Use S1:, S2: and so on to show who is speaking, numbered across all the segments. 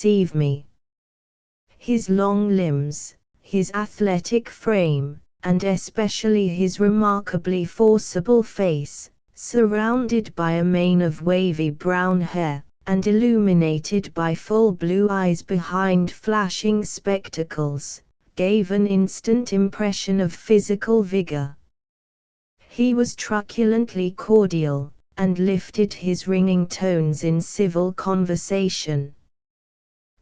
S1: deceive me. His long limbs, his athletic frame, and especially his remarkably forcible face, surrounded by a mane of wavy brown hair, and illuminated by full blue eyes behind flashing spectacles, gave an instant impression of physical vigor. He was truculently cordial, and lifted his ringing tones in civil conversation.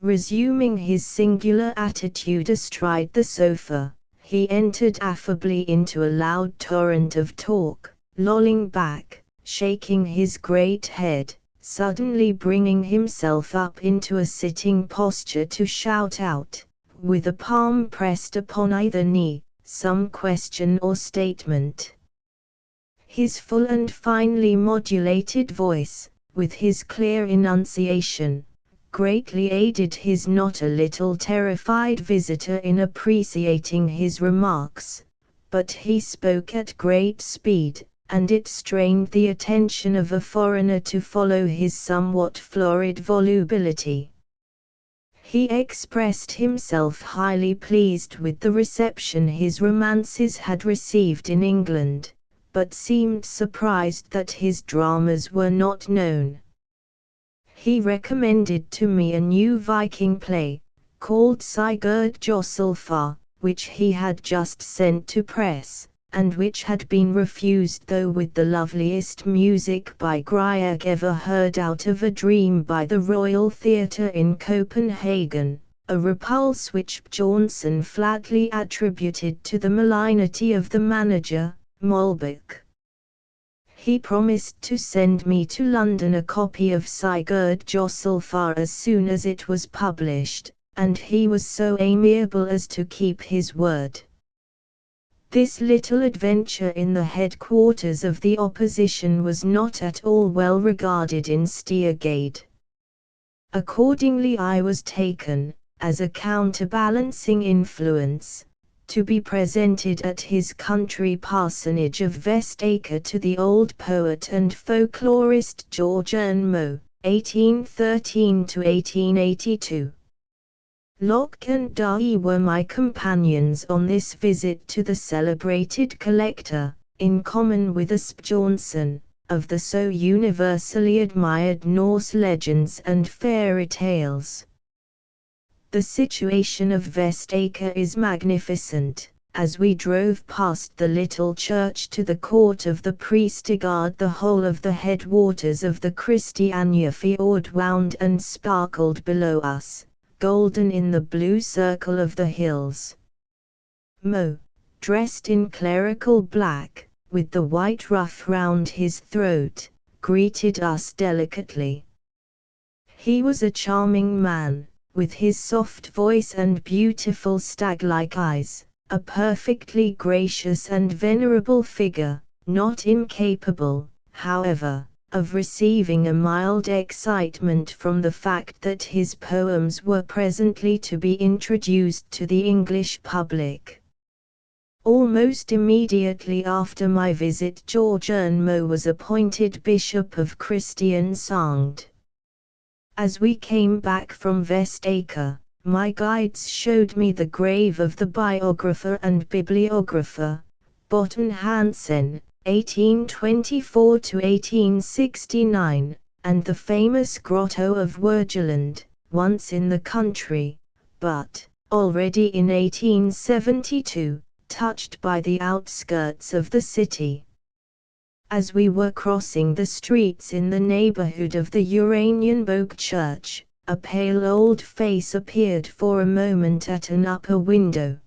S1: Resuming his singular attitude astride the sofa, he entered affably into a loud torrent of talk, lolling back, shaking his great head, suddenly bringing himself up into a sitting posture to shout out, with a palm pressed upon either knee, some question or statement. His full and finely modulated voice, with his clear enunciation, greatly aided his not a little terrified visitor in appreciating his remarks, but he spoke at great speed, and it strained the attention of a foreigner to follow his somewhat florid volubility. He expressed himself highly pleased with the reception his romances had received in England, but seemed surprised that his dramas were not known. He recommended to me a new Viking play, called Sigurd Josselfar, which he had just sent to press, and which had been refused though with the loveliest music by Grieg ever heard out of a dream by the Royal Theatre in Copenhagen, a repulse which Björnson flatly attributed to the malignity of the manager, Molbech. He promised to send me to London a copy of Sigurd Josselfar as soon as it was published, and he was so amiable as to keep his word. This little adventure in the headquarters of the opposition was not at all well regarded in Steergade. Accordingly I was taken, as a counterbalancing influence, to be presented at his country parsonage of Vestacre to the old poet and folklorist George Ernmo, 1813–1882. Locke and Dye were my companions on this visit to the celebrated collector, in common with Asbjörnsen, of the so universally admired Norse legends and fairy tales. The situation of Vestacre is magnificent. As we drove past the little church to the court of the Priestegard, the whole of the headwaters of the Christiania fjord wound and sparkled below us, golden in the blue circle of the hills. Mo, dressed in clerical black, with the white ruff round his throat, greeted us delicately. He was a charming man, with his soft voice and beautiful stag-like eyes, a perfectly gracious and venerable figure, not incapable, however, of receiving a mild excitement from the fact that his poems were presently to be introduced to the English public. Almost immediately after my visit, George Ernmo was appointed Bishop of Kristiansand. As we came back from Vestacre, my guides showed me the grave of the biographer and bibliographer, Botten Hansen, 1824–1869, and the famous grotto of Wergeland, once in the country, but, already in 1872, touched by the outskirts of the city. As we were crossing the streets in the neighborhood of the Uranienborg Church, a pale old face appeared for a moment at an upper window.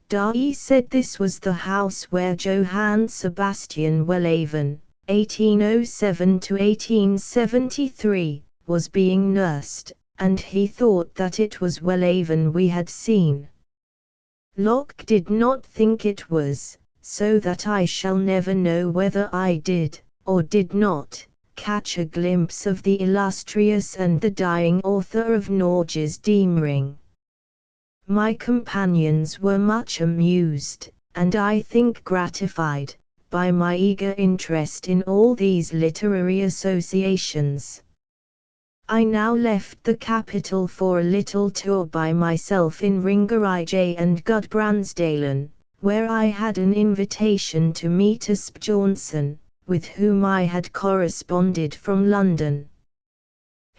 S1: Dye said this was the house where Johann Sebastian Welhaven, 1807–1873, was being nursed, and he thought that it was Welhaven we had seen. Locke did not think it was, so that I shall never know whether I did, or did not, catch a glimpse of the illustrious and the dying author of Norge's Deemring. My companions were much amused, and I think gratified, by my eager interest in all these literary associations. I now left the capital for a little tour by myself in Ringerige and Gudbrandsdalen, where I had an invitation to meet Asbjörnsen, with whom I had corresponded from London.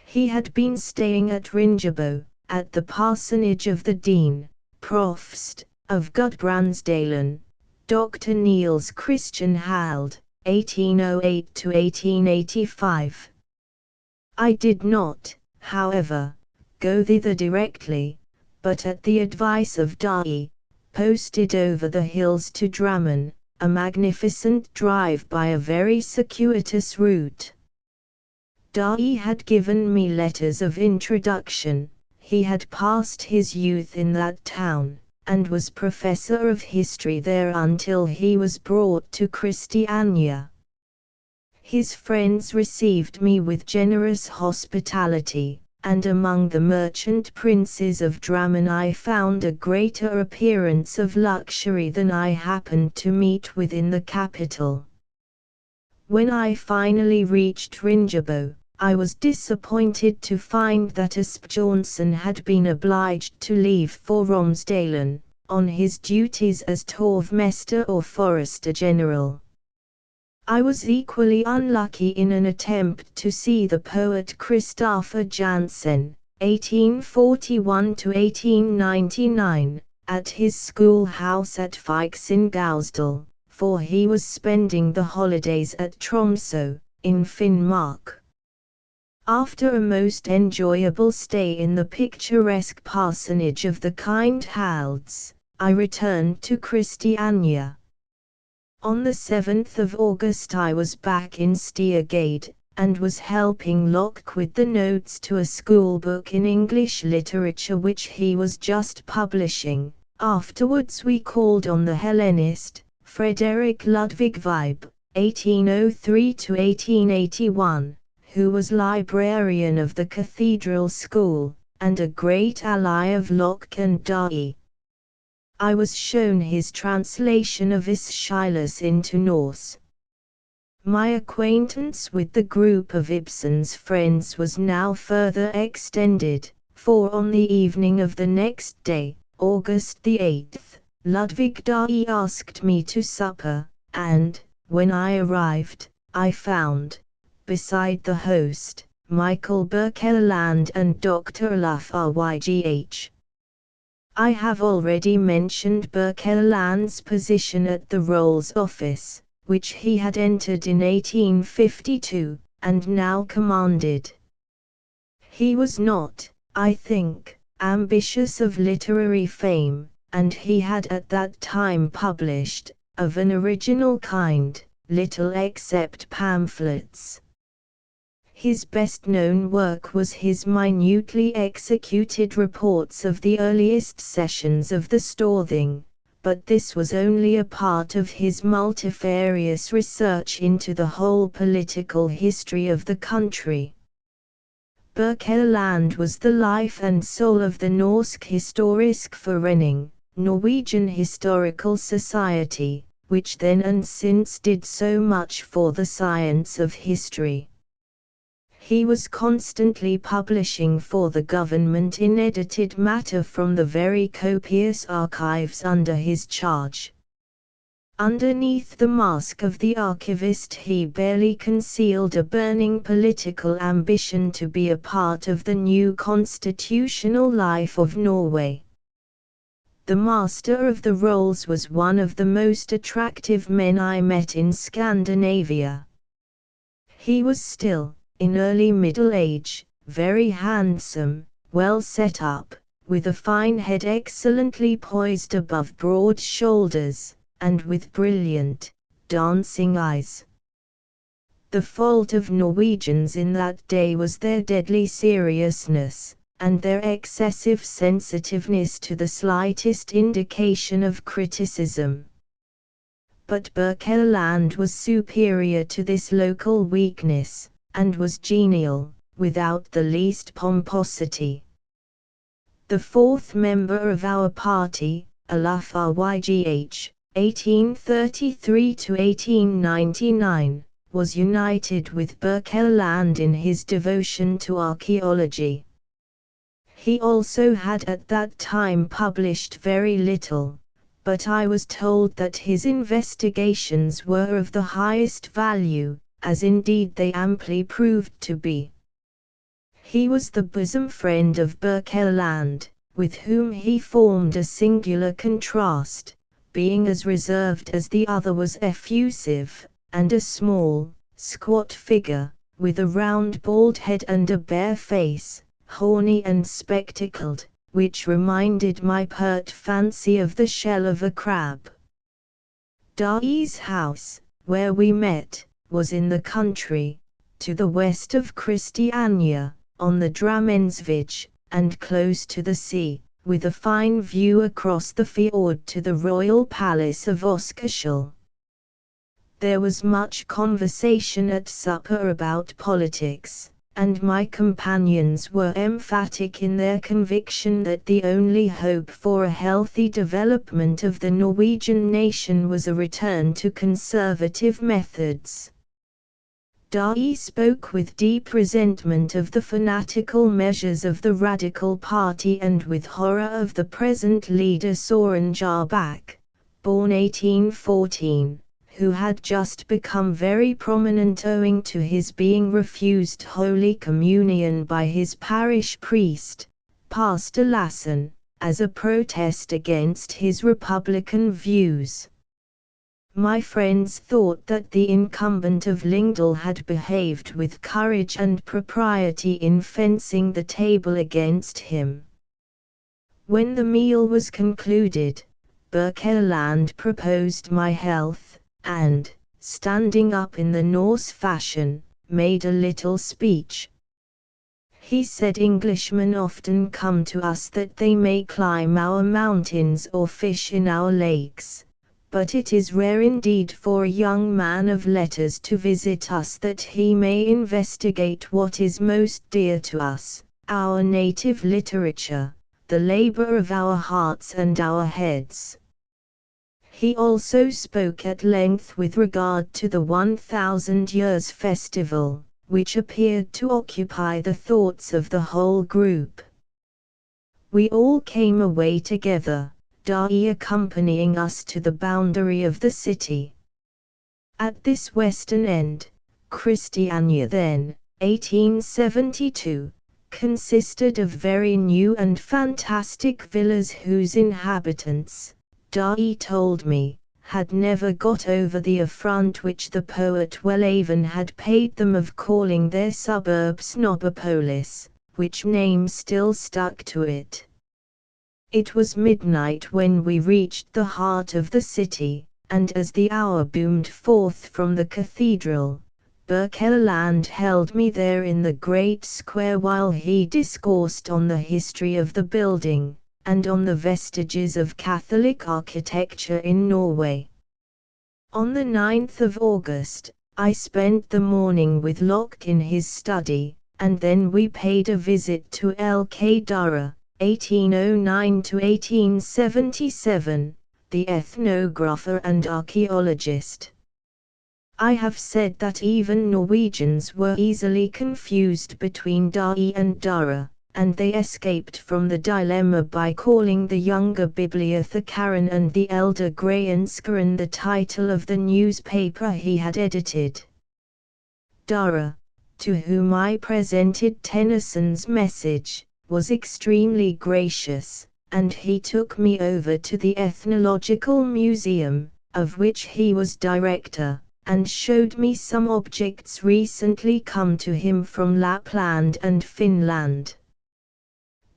S1: He had been staying at Ringebo, at the parsonage of the Dean, Provost, of Gudbrandsdalen, Dr. Niels Christian Hald, 1808–1885. I did not, however, go thither directly, but at the advice of Dai, posted over the hills to Drammen, a magnificent drive by a very circuitous route. Dai had given me letters of introduction. He had passed his youth in that town, and was professor of history there until he was brought to Christiania. His friends received me with generous hospitality, and among the merchant princes of Drammen I found a greater appearance of luxury than I happened to meet with in the capital. When I finally reached Ringebo, I was disappointed to find that Asbjörnsen had been obliged to leave for Romsdalen, on his duties as Torvmester or Forester General. I was equally unlucky in an attempt to see the poet Christopher Jansen, 1841–1899, at his schoolhouse at Fixingausdal, for he was spending the holidays at Tromsø, in Finnmark. After a most enjoyable stay in the picturesque parsonage of the kind Halds, I returned to Christiania. On the 7th of August I was back in Stiergade, and was helping Locke with the notes to a schoolbook in English literature which he was just publishing. Afterwards we called on the Hellenist, Frederick Ludwig Weib, 1803–1881, who was librarian of the Cathedral School, and a great ally of Locke and Dai. I was shown his translation of Aeschylus into Norse. My acquaintance with the group of Ibsen's friends was now further extended, for on the evening of the next day, August the 8th, Ludwig Dai asked me to supper, and, when I arrived, I found, beside the host, Michael Birkeland and Dr. Olaf Rygh. I have already mentioned Birkeland's position at the Rolls Office, which he had entered in 1852, and now commanded. He was not, I think, ambitious of literary fame, and he had at that time published, of an original kind, little except pamphlets. His best-known work was his minutely executed reports of the earliest sessions of the Storthing, but this was only a part of his multifarious research into the whole political history of the country. Birkeland was the life and soul of the Norsk Historisk Forening, Norwegian Historical Society, which then and since did so much for the science of history. He was constantly publishing for the government unedited matter from the very copious archives under his charge. Underneath the mask of the archivist he barely concealed a burning political ambition to be a part of the new constitutional life of Norway. The Master of the Rolls was one of the most attractive men I met in Scandinavia. He was still, in early middle age, very handsome, well set up, with a fine head excellently poised above broad shoulders, and with brilliant, dancing eyes. The fault of Norwegians in that day was their deadly seriousness, and their excessive sensitiveness to the slightest indication of criticism. But Birkeland was superior to this local weakness, and was genial, without the least pomposity. The fourth member of our party, Olaf Rygh, 1833–1899, was united with Berkeland in his devotion to archaeology. He also had at that time published very little, but I was told that his investigations were of the highest value, as indeed they amply proved to be. He was the bosom friend of Berkeland, with whom he formed a singular contrast, being as reserved as the other was effusive, and a small, squat figure, with a round bald head and a bare face, horny and spectacled, which reminded my pert fancy of the shell of a crab. Dai's house, where we met, was in the country, to the west of Christiania, on the Dramensvig, and close to the sea, with a fine view across the fjord to the royal palace of Oskarskjöld. There was much conversation at supper about politics, and my companions were emphatic in their conviction that the only hope for a healthy development of the Norwegian nation was a return to conservative methods. Dai spoke with deep resentment of the fanatical measures of the Radical Party and with horror of the present leader Søren Jarbakk, born 1814. Who had just become very prominent owing to his being refused Holy Communion by his parish priest, Pastor Lassen, as a protest against his republican views. My friends thought that the incumbent of Lyngdal had behaved with courage and propriety in fencing the table against him. When the meal was concluded, Berkeland proposed my health, and, standing up in the Norse fashion, made a little speech. He said Englishmen often come to us that they may climb our mountains or fish in our lakes, but it is rare indeed for a young man of letters to visit us that he may investigate what is most dear to us, our native literature, the labor of our hearts and our heads. He also spoke at length with regard to the 1,000 Years Festival, which appeared to occupy the thoughts of the whole group. We all came away together, Dai accompanying us to the boundary of the city. At this western end, Christiania then, 1872, consisted of very new and fantastic villas whose inhabitants, Dai told me, had never got over the affront which the poet Welhaven had paid them of calling their suburb Snobbopolis, which name still stuck to it. It was midnight when we reached the heart of the city, and as the hour boomed forth from the cathedral, Berkeland held me there in the great square while he discoursed on the history of the building, and on the vestiges of Catholic architecture in Norway. On the 9th of August, I spent the morning with Locke in his study, and then we paid a visit to L.K. Durre, 1809 to 1877, the ethnographer and archaeologist. I have said that even Norwegians were easily confused between Dai and Durre, and they escaped from the dilemma by calling the younger Bibliothekaren and the elder Granskeren the title of the newspaper he had edited. Durre, to whom I presented Tennyson's message, was extremely gracious, and he took me over to the Ethnological Museum, of which he was director, and showed me some objects recently come to him from Lapland and Finland.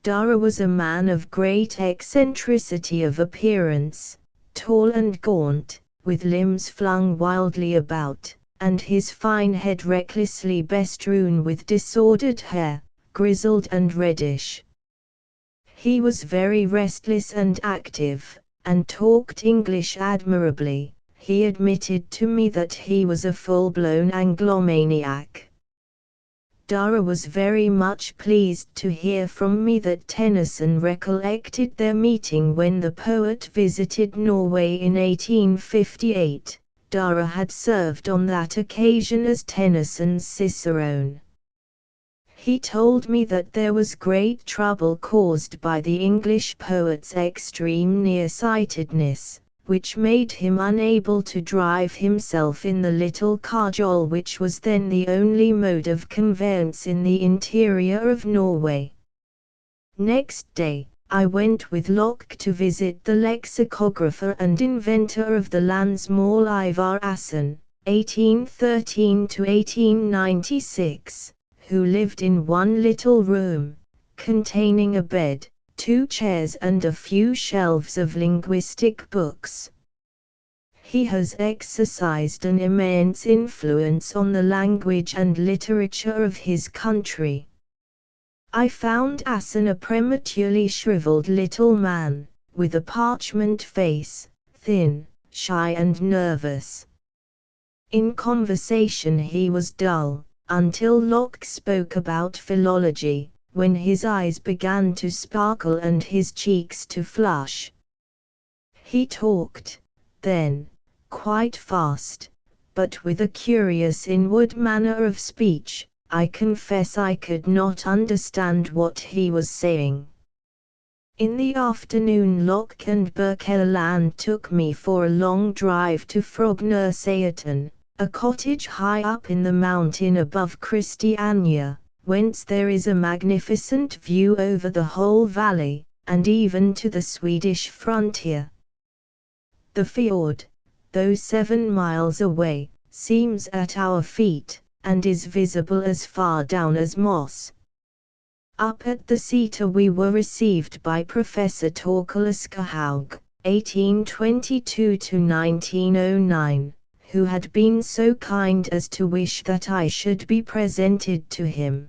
S1: Durre was a man of great eccentricity of appearance, tall and gaunt, with limbs flung wildly about, and his fine head recklessly bestrewn with disordered hair, grizzled and reddish. He was very restless and active, and talked English admirably. He admitted to me that he was a full-blown Anglomaniac. Durre was very much pleased to hear from me that Tennyson recollected their meeting when the poet visited Norway in 1858, Dara had served on that occasion as Tennyson's cicerone. He told me that there was great trouble caused by the English poet's extreme nearsightedness, which made him unable to drive himself in the little cajole which was then the only mode of conveyance in the interior of Norway. Next day, I went with Locke to visit the lexicographer and inventor of the Landsmål Ivar Assen, 1813–1896, who lived in one little room, containing a bed, 2 chairs and a few shelves of linguistic books. He has exercised an immense influence on the language and literature of his country. I found Assen a prematurely shriveled little man, with a parchment face, thin, shy and nervous. In conversation he was dull, until Locke spoke about philology, when his eyes began to sparkle and his cheeks to flush. He talked, then, quite fast, but with a curious inward manner of speech. I confess I could not understand what he was saying. In the afternoon Locke and Berkeland took me for a long drive to Frognerseiten, a cottage high up in the mountain above Christiania, whence there is a magnificent view over the whole valley, and even to the Swedish frontier. The fjord, though 7 miles away, seems at our feet, and is visible as far down as Moss. Up at the Sæter we were received by Professor Torkel Aschehoug, 1822–1909, who had been so kind as to wish that I should be presented to him.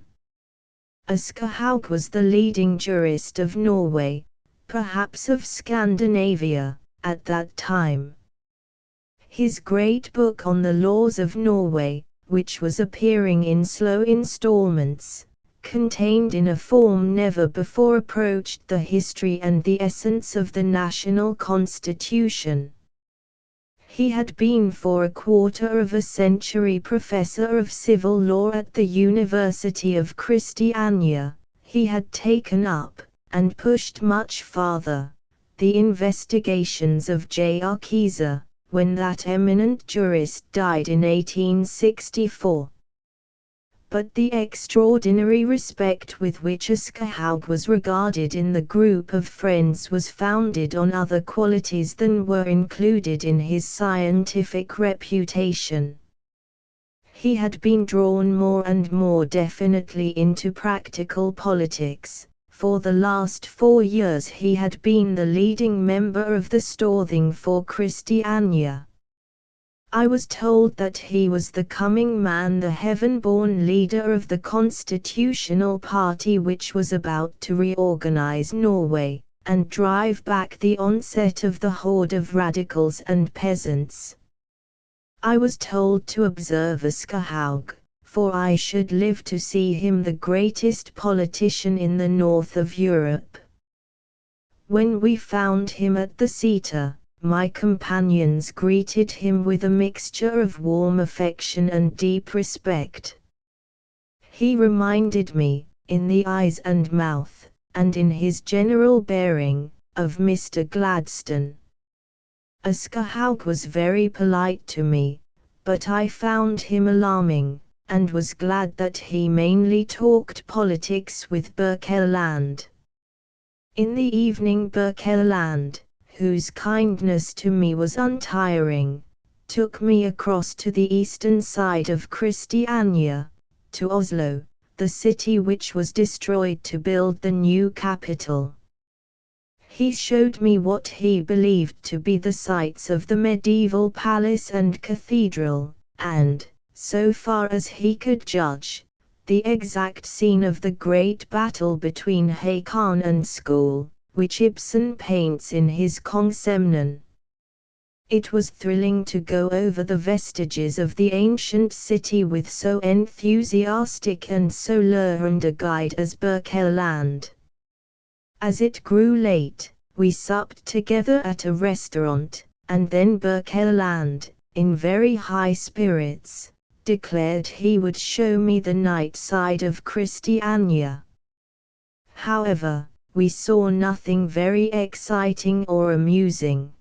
S1: Aschehoug was the leading jurist of Norway, perhaps of Scandinavia, at that time. His great book on the laws of Norway, which was appearing in slow installments, contained in a form never before approached the history and the essence of the national constitution. He had been for a quarter of a century professor of civil law at the University of Christiania. He had taken up, and pushed much farther, the investigations of J.R. Keyser, when that eminent jurist died in 1864. But the extraordinary respect with which Aschehoug was regarded in the group of friends was founded on other qualities than were included in his scientific reputation. He had been drawn more and more definitely into practical politics. For the last 4 years he had been the leading member of the Storthing for Christiania. I was told that he was the coming man, the heaven-born leader of the constitutional party which was about to reorganize Norway, and drive back the onset of the horde of radicals and peasants. I was told to observe Aschehoug, for I should live to see him the greatest politician in the north of Europe. When we found him at the Sæter, my companions greeted him with a mixture of warm affection and deep respect. He reminded me, in the eyes and mouth, and in his general bearing, of Mr. Gladstone. Aschehoug was very polite to me, but I found him alarming, and was glad that he mainly talked politics with Berkeland. In the evening Berkeland, whose kindness to me was untiring, took me across to the eastern side of Christiania, to Oslo, the city which was destroyed to build the new capital. He showed me what he believed to be the sites of the medieval palace and cathedral, and, so far as he could judge, the exact scene of the great battle between Hakon and Skål, which Ibsen paints in his Kongsemnen. It was thrilling to go over the vestiges of the ancient city with so enthusiastic and so learned a guide as Berkeland. As it grew late, we supped together at a restaurant, and then Berkeland, in very high spirits, declared he would show me the night side of Christiania. However, we saw nothing very exciting or amusing.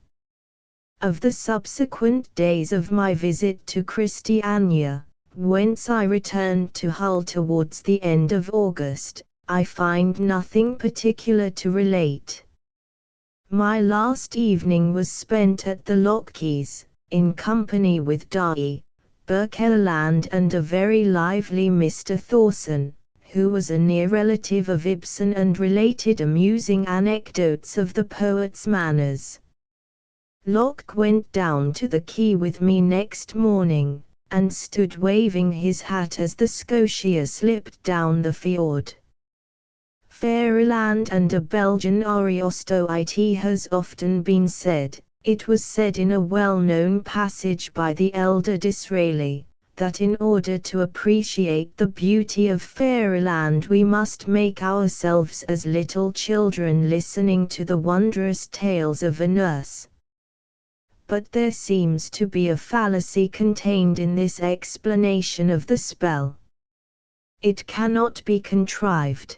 S1: Of the subsequent days of my visit to Christiania, whence I returned to Hull towards the end of August, I find nothing particular to relate. My last evening was spent at the Lockkeys, in company with Darby, Berkeland and a very lively Mr. Thorson, who was a near relative of Ibsen and related amusing anecdotes of the poet's manners. Locke went down to the quay with me next morning, and stood waving his hat as the Scotia slipped down the fjord. Fairyland and a Belgian Ariosto, it has often been said, it was said in a well-known passage by the elder Disraeli, that in order to appreciate the beauty of Fairyland we must make ourselves as little children listening to the wondrous tales of a nurse. But there seems to be a fallacy contained in this explanation of the spell. It cannot be contrived.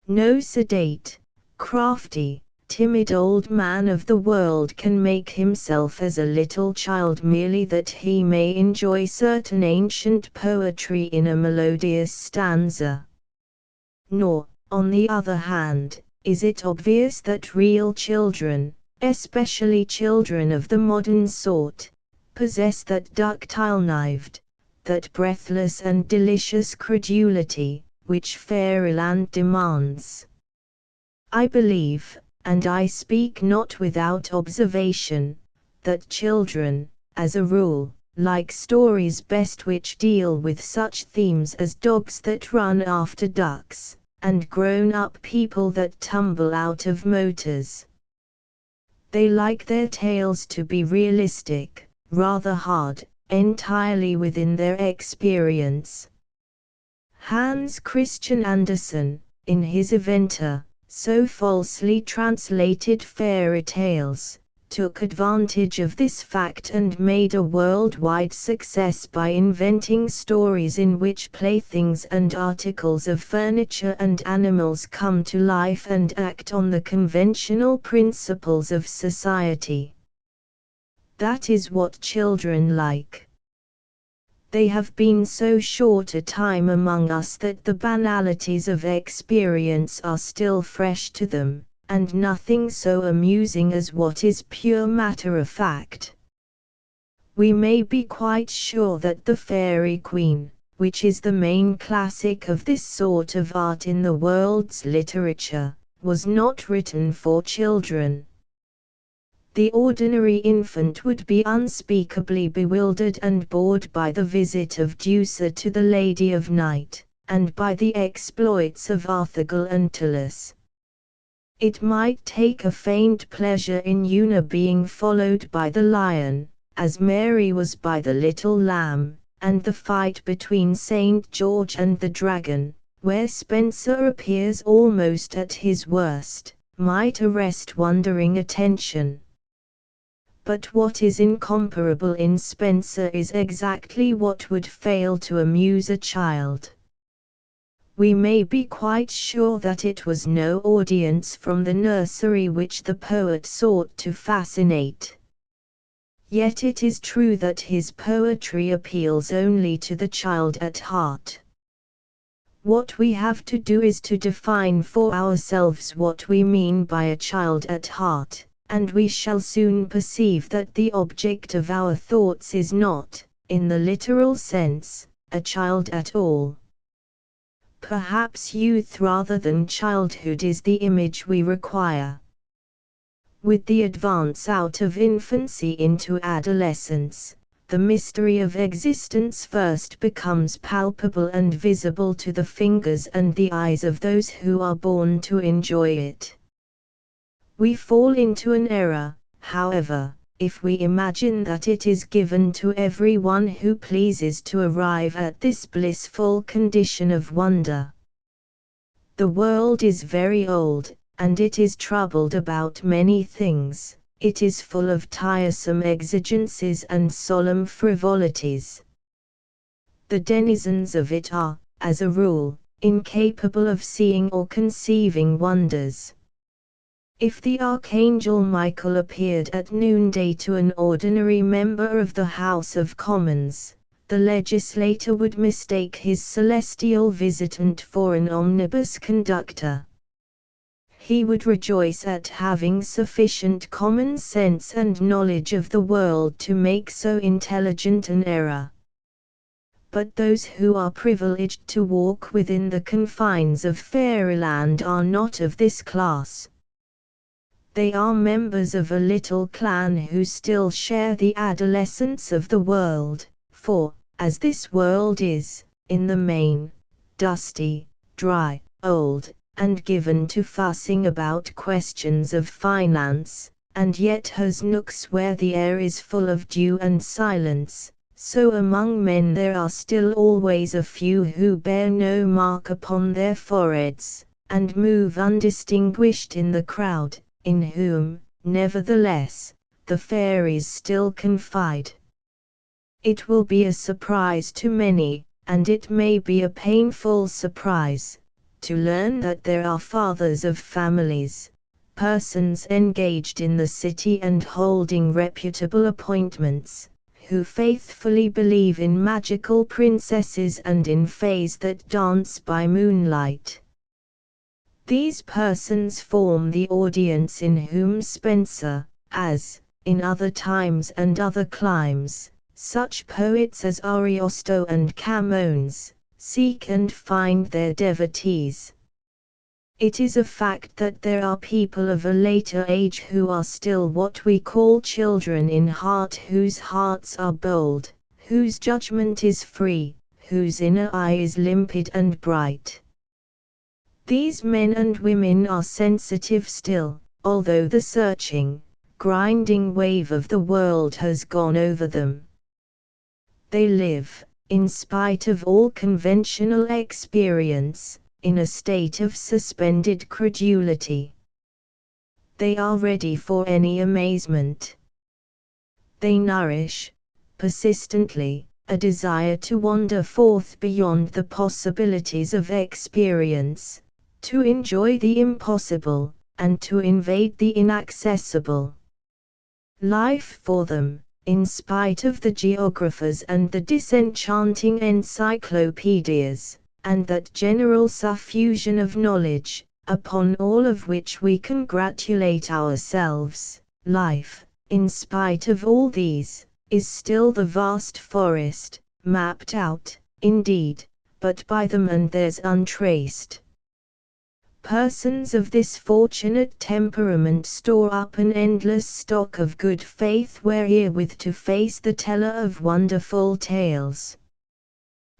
S1: No sedate, crafty, timid old man of the world can make himself as a little child merely that he may enjoy certain ancient poetry in a melodious stanza. Nor, on the other hand, is it obvious that real children, especially children of the modern sort, possess that ductile-knived, that breathless and delicious credulity, which Fairyland demands. I believe, and I speak not without observation, that children, as a rule, like stories best which deal with such themes as dogs that run after ducks, and grown-up people that tumble out of motors. They like their tales to be realistic, rather hard, entirely within their experience. Hans Christian Andersen, in his Inventor, so falsely translated fairy tales, took advantage of this fact and made a worldwide success by inventing stories in which playthings and articles of furniture and animals come to life and act on the conventional principles of society. That is what children like. They have been so short a time among us that the banalities of experience are still fresh to them, and nothing so amusing as what is pure matter of fact. We may be quite sure that the Fairy Queen, which is the main classic of this sort of art in the world's literature, was not written for children. The ordinary infant would be unspeakably bewildered and bored by the visit of Dusa to the Lady of Night, and by the exploits of Arthurgal and Tullus. It might take a faint pleasure in Una being followed by the lion, as Mary was by the little lamb, and the fight between St. George and the dragon, where Spenser appears almost at his worst, might arrest wondering attention. But what is incomparable in Spenser is exactly what would fail to amuse a child. We may be quite sure that it was no audience from the nursery which the poet sought to fascinate. Yet it is true that his poetry appeals only to the child at heart. What we have to do is to define for ourselves what we mean by a child at heart, and we shall soon perceive that the object of our thoughts is not, in the literal sense, a child at all. Perhaps youth rather than childhood is the image we require. With the advance out of infancy into adolescence, the mystery of existence first becomes palpable and visible to the fingers and the eyes of those who are born to enjoy it. We fall into an error, however, if we imagine that it is given to everyone who pleases to arrive at this blissful condition of wonder. The world is very old, and it is troubled about many things, it is full of tiresome exigencies and solemn frivolities. The denizens of it are, as a rule, incapable of seeing or conceiving wonders. If the Archangel Michael appeared at noonday to an ordinary member of the House of Commons, the legislator would mistake his celestial visitant for an omnibus conductor. He would rejoice at having sufficient common sense and knowledge of the world to make so intelligent an error. But those who are privileged to walk within the confines of fairyland are not of this class. They are members of a little clan who still share the adolescence of the world, for, as this world is, in the main, dusty, dry, old, and given to fussing about questions of finance, and yet has nooks where the air is full of dew and silence, so among men there are still always a few who bear no mark upon their foreheads, and move undistinguished in the crowd, in whom, nevertheless, the fairies still confide. It will be a surprise to many, and it may be a painful surprise, to learn that there are fathers of families, persons engaged in the city and holding reputable appointments, who faithfully believe in magical princesses and in fays that dance by moonlight. These persons form the audience in whom Spenser, as, in other times and other climes, such poets as Ariosto and Camoens, seek and find their devotees. It is a fact that there are people of a later age who are still what we call children in heart, whose hearts are bold, whose judgment is free, whose inner eye is limpid and bright. These men and women are sensitive still, although the searching, grinding wave of the world has gone over them. They live, in spite of all conventional experience, in a state of suspended credulity. They are ready for any amazement. They nourish, persistently, a desire to wander forth beyond the possibilities of experience, to enjoy the impossible, and to invade the inaccessible. Life for them, in spite of the geographers and the disenchanting encyclopedias, and that general suffusion of knowledge, upon all of which we congratulate ourselves, life, in spite of all these, is still the vast forest, mapped out, indeed, but by them and theirs untraced. Persons of this fortunate temperament store up an endless stock of good faith wherewith to face the teller of wonderful tales.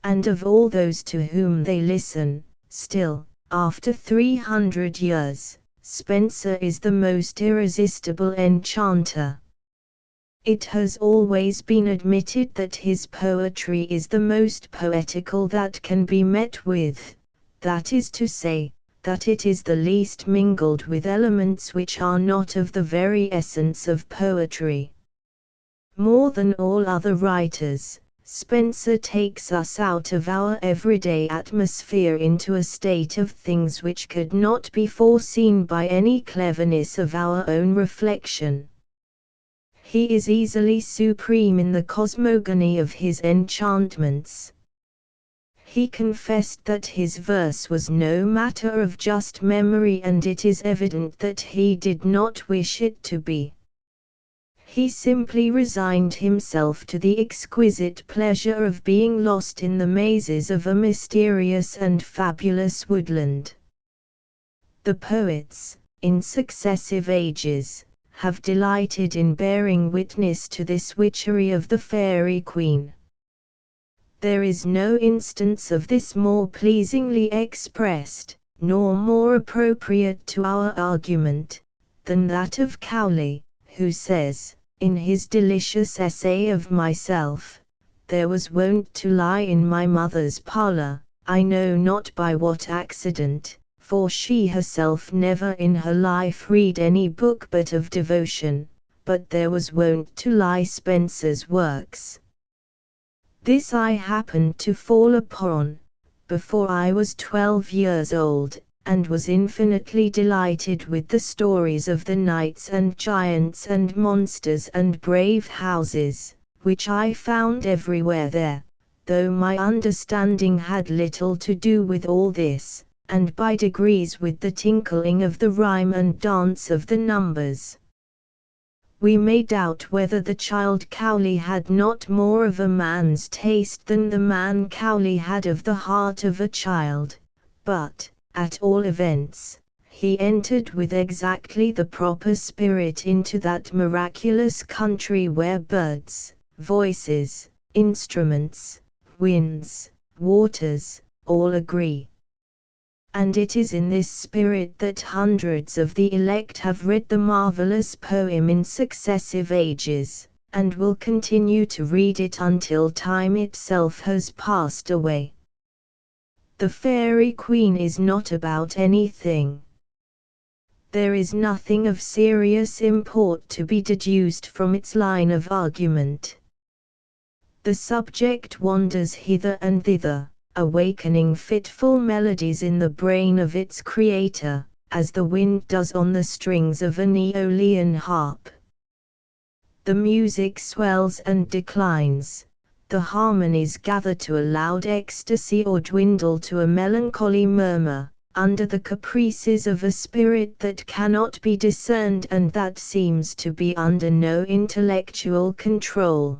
S1: And of all those to whom they listen, still, after 300 years, Spenser is the most irresistible enchanter. It has always been admitted that his poetry is the most poetical that can be met with, that is to say, that it is the least mingled with elements which are not of the very essence of poetry. More than all other writers, Spenser takes us out of our everyday atmosphere into a state of things which could not be foreseen by any cleverness of our own reflection. He is easily supreme in the cosmogony of his enchantments. He confessed that his verse was no matter of just memory, and it is evident that he did not wish it to be. He simply resigned himself to the exquisite pleasure of being lost in the mazes of a mysterious and fabulous woodland. The poets, in successive ages, have delighted in bearing witness to this witchery of the fairy queen. There is no instance of this more pleasingly expressed, nor more appropriate to our argument, than that of Cowley, who says, in his delicious essay of myself, "There was wont to lie in my mother's parlour, I know not by what accident, for she herself never in her life read any book but of devotion, but there was wont to lie Spenser's works. This I happened to fall upon, before I was 12 years old, and was infinitely delighted with the stories of the knights and giants and monsters and brave houses, which I found everywhere there, though my understanding had little to do with all this, and by degrees with the tinkling of the rhyme and dance of the numbers. We may doubt whether the child Cowley had not more of a man's taste than the man Cowley had of the heart of a child, but, at all events, he entered with exactly the proper spirit into that miraculous country where birds, voices, instruments, winds, waters, all agree. And it is in this spirit that hundreds of the elect have read the marvelous poem in successive ages, and will continue to read it until time itself has passed away. The Fairy Queen is not about anything. There is nothing of serious import to be deduced from its line of argument. The subject wanders hither and thither, awakening fitful melodies in the brain of its creator, as the wind does on the strings of an Aeolian harp. The music swells and declines, the harmonies gather to a loud ecstasy or dwindle to a melancholy murmur, under the caprices of a spirit that cannot be discerned and that seems to be under no intellectual control.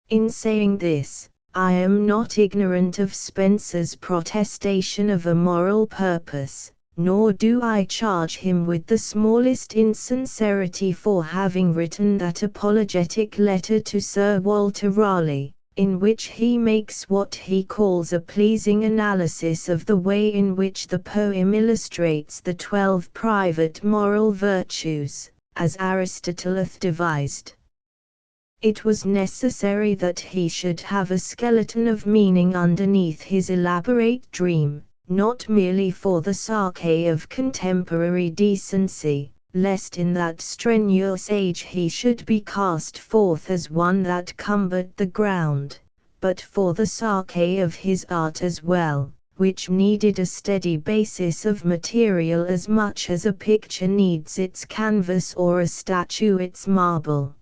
S1: In saying this, I am not ignorant of Spenser's protestation of a moral purpose, nor do I charge him with the smallest insincerity for having written that apologetic letter to Sir Walter Raleigh, in which he makes what he calls a pleasing analysis of the way in which the poem illustrates the 12 private moral virtues, as Aristotle hath devised. It was necessary that he should have a skeleton of meaning underneath his elaborate dream, not merely for the sarcasm of contemporary decency, lest in that strenuous age he should be cast forth as one that cumbered the ground, but for the sarcasm of his art as well, which needed a steady basis of material as much as a picture needs its canvas or a statue its marble.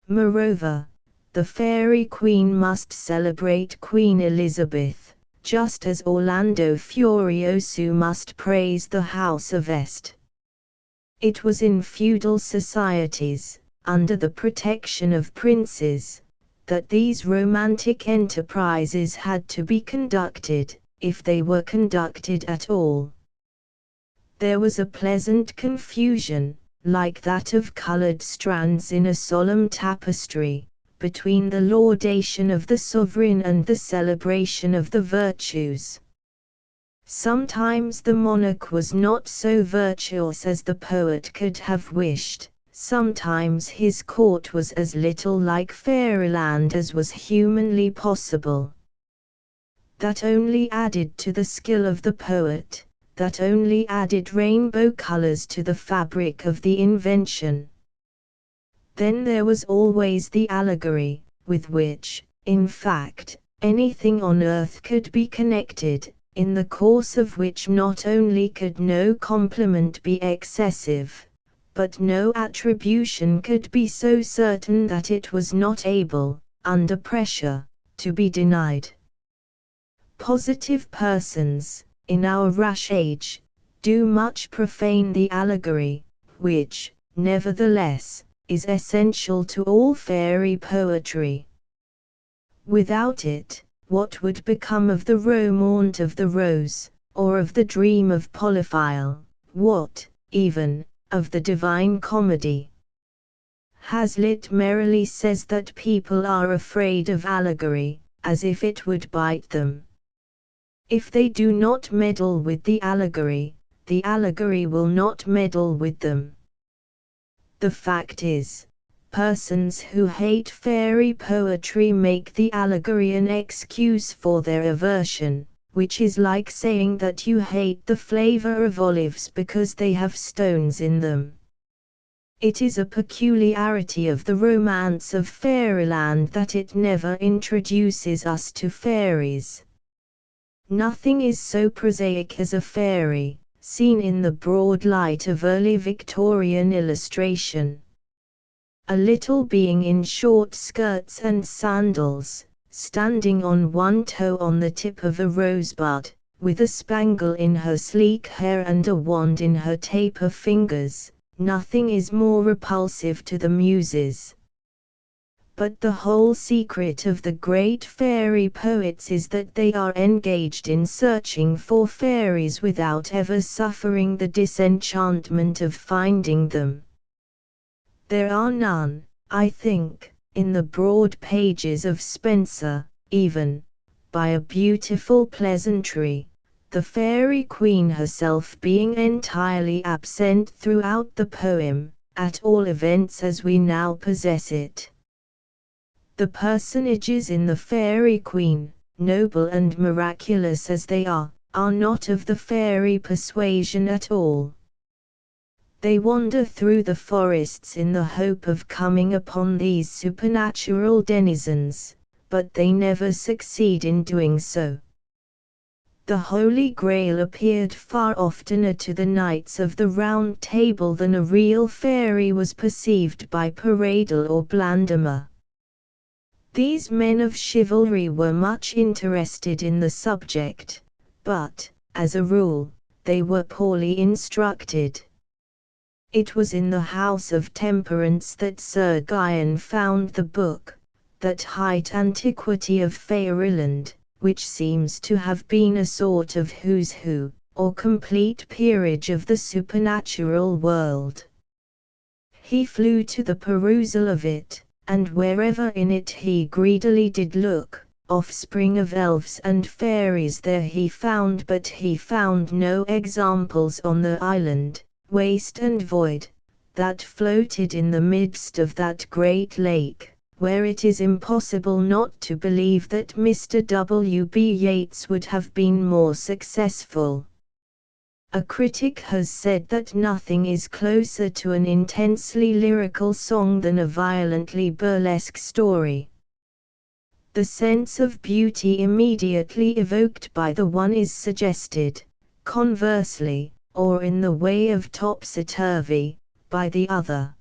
S1: Moreover, the Fairy Queen must celebrate Queen Elizabeth, just as Orlando Furioso must praise the House of Este. It was in feudal societies, under the protection of princes, that these romantic enterprises had to be conducted, if they were conducted at all. There was a pleasant confusion, like that of colored strands in a solemn tapestry, between the laudation of the sovereign and the celebration of the virtues. Sometimes the monarch was not so virtuous as the poet could have wished, sometimes his court was as little like fairyland as was humanly possible. That only added to the skill of the poet, that only added rainbow colors to the fabric of the invention. Then there was always the allegory, with which, in fact, anything on earth could be connected, in the course of which not only could no compliment be excessive, but no attribution could be so certain that it was not able, under pressure, to be denied. Positive persons, in our rash age, do much profane the allegory, which, nevertheless, is essential to all fairy poetry. Without it, what would become of the romaunt of the rose, or of the dream of Polyphile, what, even, of the Divine Comedy? Hazlitt merrily says that people are afraid of allegory, as if it would bite them. If they do not meddle with the allegory will not meddle with them. The fact is, persons who hate fairy poetry make the allegory an excuse for their aversion, which is like saying that you hate the flavor of olives because they have stones in them. It is a peculiarity of the romance of fairyland that it never introduces us to fairies. Nothing is so prosaic as a fairy, seen in the broad light of early Victorian illustration. A little being in short skirts and sandals, standing on one toe on the tip of a rosebud, with a spangle in her sleek hair and a wand in her taper fingers. Nothing is more repulsive to the muses. But the whole secret of the great fairy poets is that they are engaged in searching for fairies without ever suffering the disenchantment of finding them. There are none, I think, in the broad pages of Spenser, even, by a beautiful pleasantry, the fairy queen herself being entirely absent throughout the poem, at all events as we now possess it. The personages in the fairy queen, noble and miraculous as they are not of the fairy persuasion at all. They wander through the forests in the hope of coming upon these supernatural denizens, but they never succeed in doing so. The Holy Grail appeared far oftener to the knights of the Round Table than a real fairy was perceived by Paradel or Blandimer. These men of chivalry were much interested in the subject, but, as a rule, they were poorly instructed. It was in the House of Temperance that Sir Guyon found the book, that height antiquity of Fairyland, which seems to have been a sort of who's who, or complete peerage of the supernatural world. He flew to the perusal of it, and wherever in it he greedily did look, offspring of elves and fairies there he found, but he found no examples on the island, waste and void, that floated in the midst of that great lake, where it is impossible not to believe that Mr. W. B. Yeats would have been more successful. A critic has said that nothing is closer to an intensely lyrical song than a violently burlesque story. The sense of beauty immediately evoked by the one is suggested, conversely, or in the way of topsy-turvy, by the other.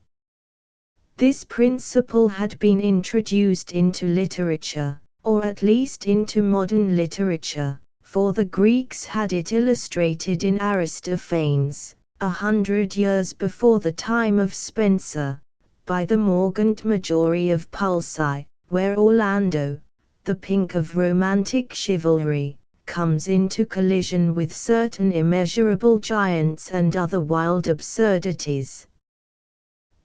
S1: This principle had been introduced into literature, or at least into modern literature, for the Greeks had it illustrated in Aristophanes, 100 years before the time of Spenser, by the Morgant Majori of Pulci, where Orlando, the pink of romantic chivalry, comes into collision with certain immeasurable giants and other wild absurdities.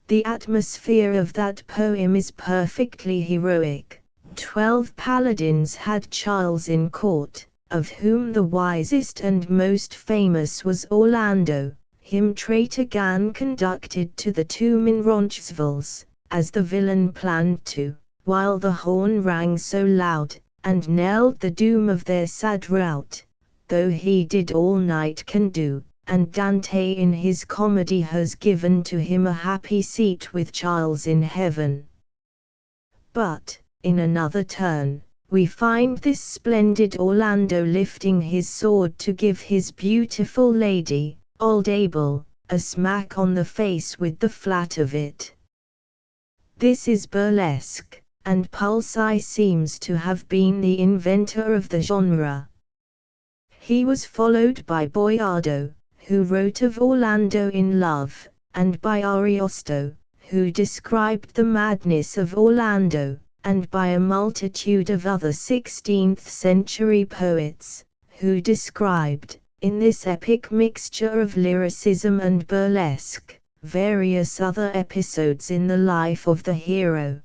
S1: The atmosphere of that poem is perfectly heroic. 12 paladins had Charles in court, of whom the wisest and most famous was Orlando, him traitor Gan conducted to the tomb in Roncesvalles, as the villain planned to, while the horn rang so loud, and knelled the doom of their sad rout, though he did all night can do. And Dante in his comedy has given to him a happy seat with Charles in heaven. But, in another turn, we find this splendid Orlando lifting his sword to give his beautiful lady, old Abel, a smack on the face with the flat of it. This is burlesque, and Pulci seems to have been the inventor of the genre. He was followed by Boiardo, who wrote of Orlando in Love, and by Ariosto, who described the madness of Orlando, and by a multitude of other 16th-century poets, who described, in this epic mixture of lyricism and burlesque, various other episodes in the life of the hero.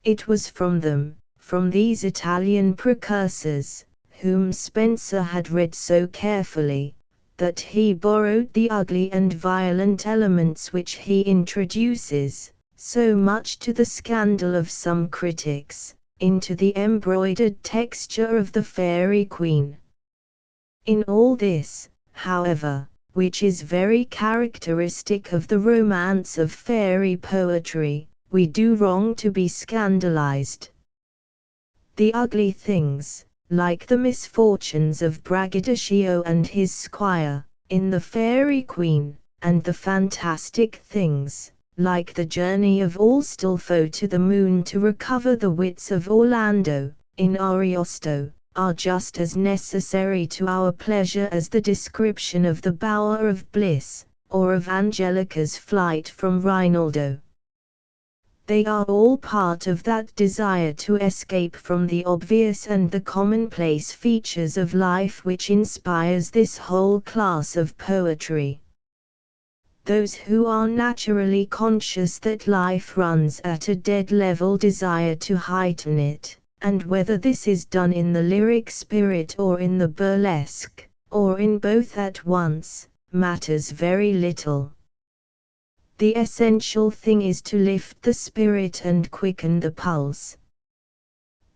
S1: It was from them, from these Italian precursors, whom Spenser had read so carefully, that he borrowed the ugly and violent elements which he introduces, so much to the scandal of some critics, into the embroidered texture of the Fairy Queen. In all this, however, which is very characteristic of the romance of fairy poetry, we do wrong to be scandalized. The ugly things, like the misfortunes of Braggadocio and his squire, in the Fairy Queen, and the fantastic things, like the journey of Astolfo to the moon to recover the wits of Orlando, in Ariosto, are just as necessary to our pleasure as the description of the Bower of Bliss, or of Angelica's flight from Rinaldo. They are all part of that desire to escape from the obvious and the commonplace features of life which inspires this whole class of poetry. Those who are naturally conscious that life runs at a dead level desire to heighten it, and whether this is done in the lyric spirit or in the burlesque, or in both at once, matters very little. The essential thing is to lift the spirit and quicken the pulse.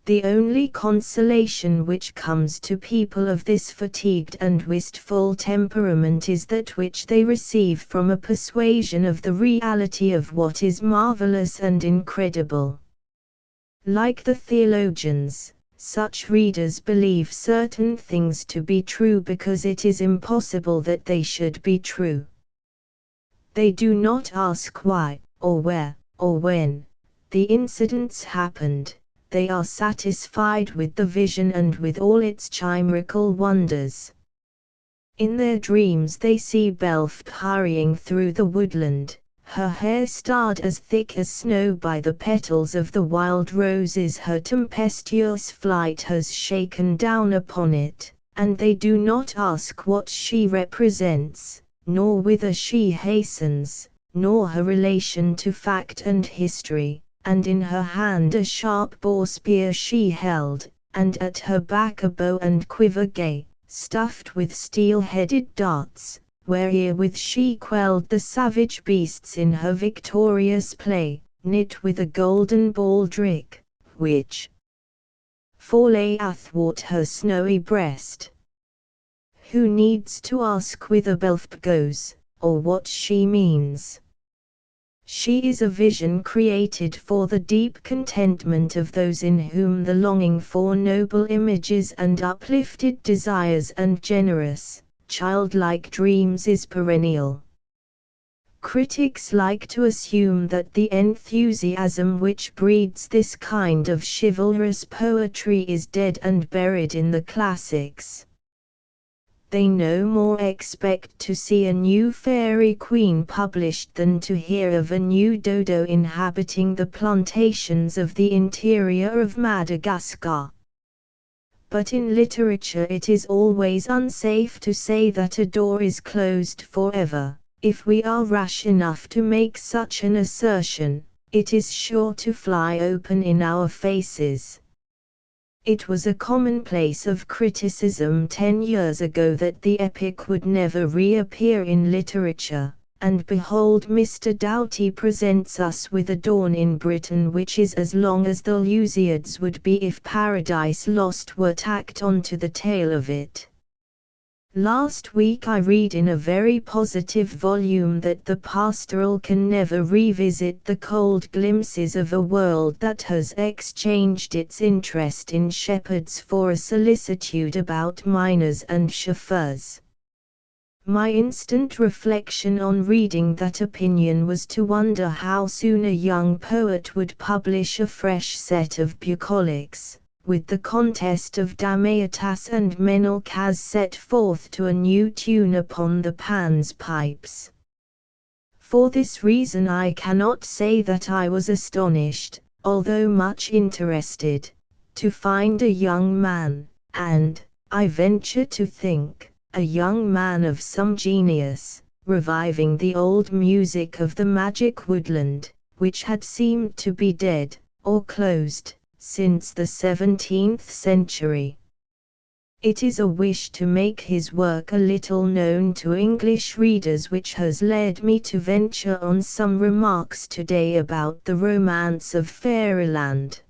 S1: The only consolation which comes to people of this fatigued and wistful temperament is that which they receive from a persuasion of the reality of what is marvelous and incredible. Like the theologians, such readers believe certain things to be true because it is impossible that they should be true. They do not ask why, or where, or when the incidents happened. They are satisfied with the vision and with all its chimerical wonders. In their dreams they see Belph hurrying through the woodland, her hair starred as thick as snow by the petals of the wild roses her tempestuous flight has shaken down upon it, and they do not ask what she represents, nor whither she hastens, nor her relation to fact and history. And in her hand a sharp boar spear she held, and at her back a bow and quiver gay, stuffed with steel-headed darts, wherewith she quelled the savage beasts in her victorious play, knit with a golden baldric, which lay athwart her snowy breast. Who needs to ask whither Belph goes, or what she means? She is a vision created for the deep contentment of those in whom the longing for noble images and uplifted desires and generous, childlike dreams is perennial. Critics like to assume that the enthusiasm which breeds this kind of chivalrous poetry is dead and buried in the classics. They no more expect to see a new Fairy Queen published than to hear of a new dodo inhabiting the plantations of the interior of Madagascar. But in literature it is always unsafe to say that a door is closed forever. If we are rash enough to make such an assertion, it is sure to fly open in our faces. It was a commonplace of criticism 10 years ago that the epic would never reappear in literature, and behold Mr. Doughty presents us with a dawn in Britain which is as long as the Lusiads would be if Paradise Lost were tacked onto the tail of it. Last week I read in a very positive volume that the pastoral can never revisit the cold glimpses of a world that has exchanged its interest in shepherds for a solicitude about miners and chauffeurs. My instant reflection on reading that opinion was to wonder how soon a young poet would publish a fresh set of bucolics, with the contest of Damaetas and Menalcas set forth to a new tune upon the Pan's pipes. For this reason I cannot say that I was astonished, although much interested, to find a young man, and, I venture to think, a young man of some genius, reviving the old music of the magic woodland, which had seemed to be dead, or closed, since the 17th century. It is a wish to make his work a little known to English readers which has led me to venture on some remarks today about the romance of Fairyland.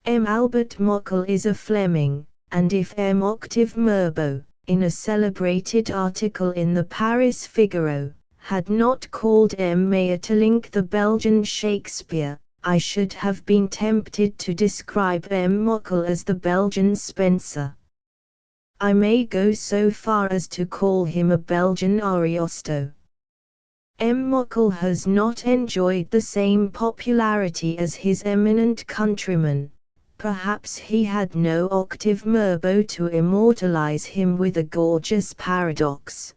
S1: M. Albert Mockel is a Fleming, and if M. Octave Mirbeau, in a celebrated article in the Paris Figaro, had not called M. Maeterlinck the Belgian Shakespeare, I should have been tempted to describe M. Mokkel as the Belgian Spenser. I may go so far as to call him a Belgian Ariosto. M. Mokkel has not enjoyed the same popularity as his eminent countryman. Perhaps he had no octave Mirbeau to immortalize him with a gorgeous paradox.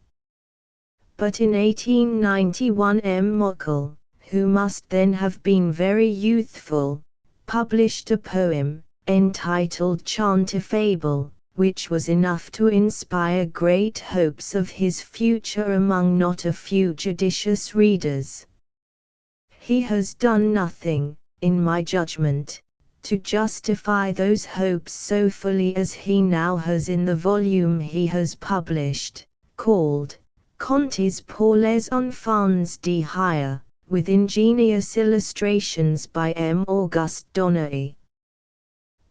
S1: But in 1891 M. Mokkel, who must then have been very youthful, published a poem, entitled Chantefable, which was enough to inspire great hopes of his future among not a few judicious readers. He has done nothing, in my judgment, to justify those hopes so fully as he now has in the volume he has published, called Contes pour les enfants d'hier, with ingenious illustrations by M. Auguste Donnery.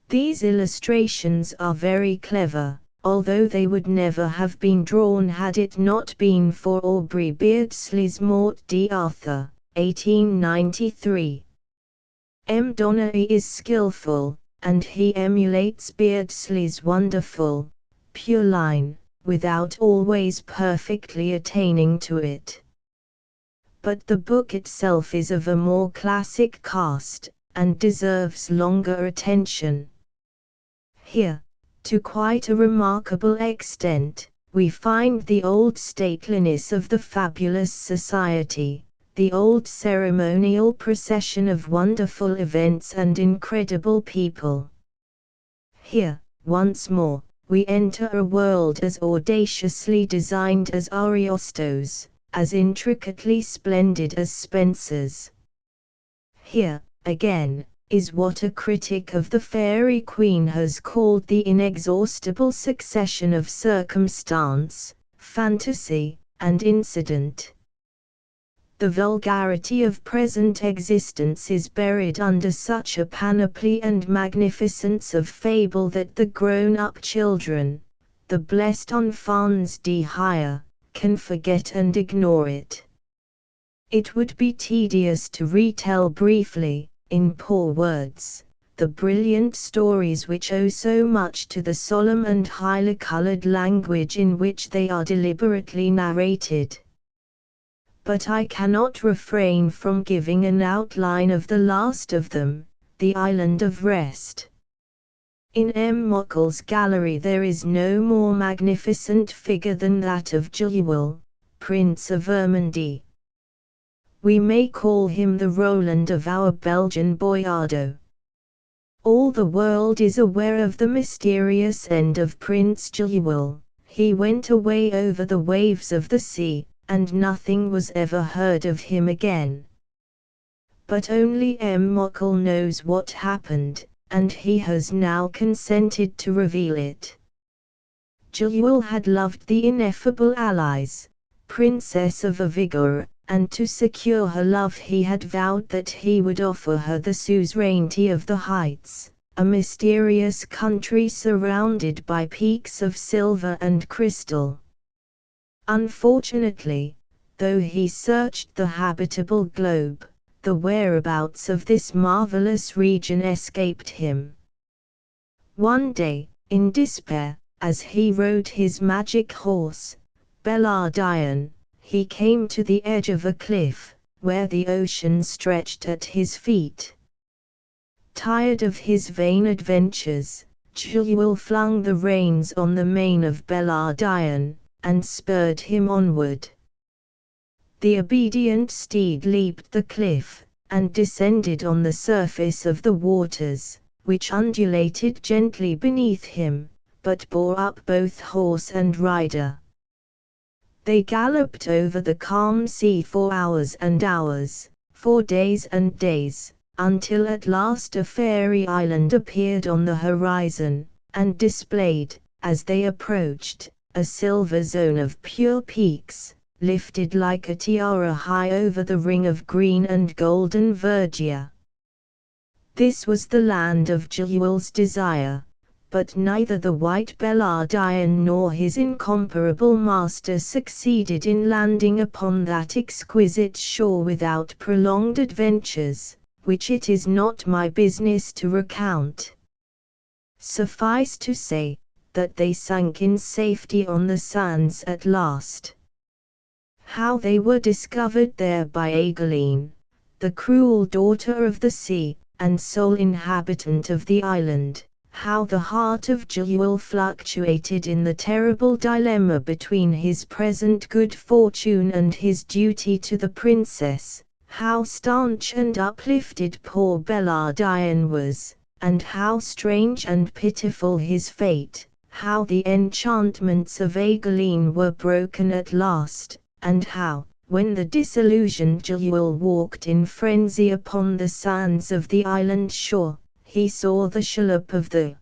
S1: These illustrations are very clever, although they would never have been drawn had it not been for Aubrey Beardsley's Morte d'Arthur, 1893. M. Donnery is skillful, and he emulates Beardsley's wonderful, pure line, without always perfectly attaining to it. But the book itself is of a more classic cast, and deserves longer attention. Here, to quite a remarkable extent, we find the old stateliness of the fabulous society, the old ceremonial procession of wonderful events and incredible people. Here, once more, we enter a world as audaciously designed as Ariosto's, as intricately splendid as Spenser's. Here, again, is what a critic of the Fairy Queen has called the inexhaustible succession of circumstance, fantasy, and incident. The vulgarity of present existence is buried under such a panoply and magnificence of fable that the grown-up children, the blessed enfants d'hier, can forget and ignore it. It would be tedious to retell briefly, in poor words, the brilliant stories which owe so much to the solemn and highly colored language in which they are deliberately narrated. But I cannot refrain from giving an outline of the last of them, The Island of Rest. In M. Mokkel's gallery there is no more magnificent figure than that of Jewel, Prince of Ermendy. We may call him the Roland of our Belgian Boiardo. All the world is aware of the mysterious end of Prince Jewel. He went away over the waves of the sea, and nothing was ever heard of him again. But only M. Mokkel knows what happened, and he has now consented to reveal it. Jewel had loved the ineffable Alice, Princess of Avigor, and to secure her love he had vowed that he would offer her the suzerainty of the heights, a mysterious country surrounded by peaks of silver and crystal. Unfortunately, though he searched the habitable globe, the whereabouts of this marvelous region escaped him. One day, in despair, as he rode his magic horse, Bellardion, he came to the edge of a cliff, where the ocean stretched at his feet. Tired of his vain adventures, Jewel flung the reins on the mane of Bellardion, and spurred him onward. The obedient steed leaped the cliff, and descended on the surface of the waters, which undulated gently beneath him, but bore up both horse and rider. They galloped over the calm sea for hours and hours, for days and days, until at last a fairy island appeared on the horizon, and displayed, as they approached, a silver zone of pure peaks, lifted like a tiara high over the ring of green and golden verdure. This was the land of Jewel's desire, but neither the white Bellardian nor his incomparable master succeeded in landing upon that exquisite shore without prolonged adventures, which it is not my business to recount. Suffice to say, that they sank in safety on the sands at last. How they were discovered there by Aegeline, the cruel daughter of the sea, and sole inhabitant of the island, how the heart of Jewel fluctuated in the terrible dilemma between his present good fortune and his duty to the princess, how staunch and uplifted poor Bellardian was, and how strange and pitiful his fate, how the enchantments of Aegeline were broken at last, and how, when the disillusioned Jewel walked in frenzy upon the sands of the island shore, he saw the shallop of the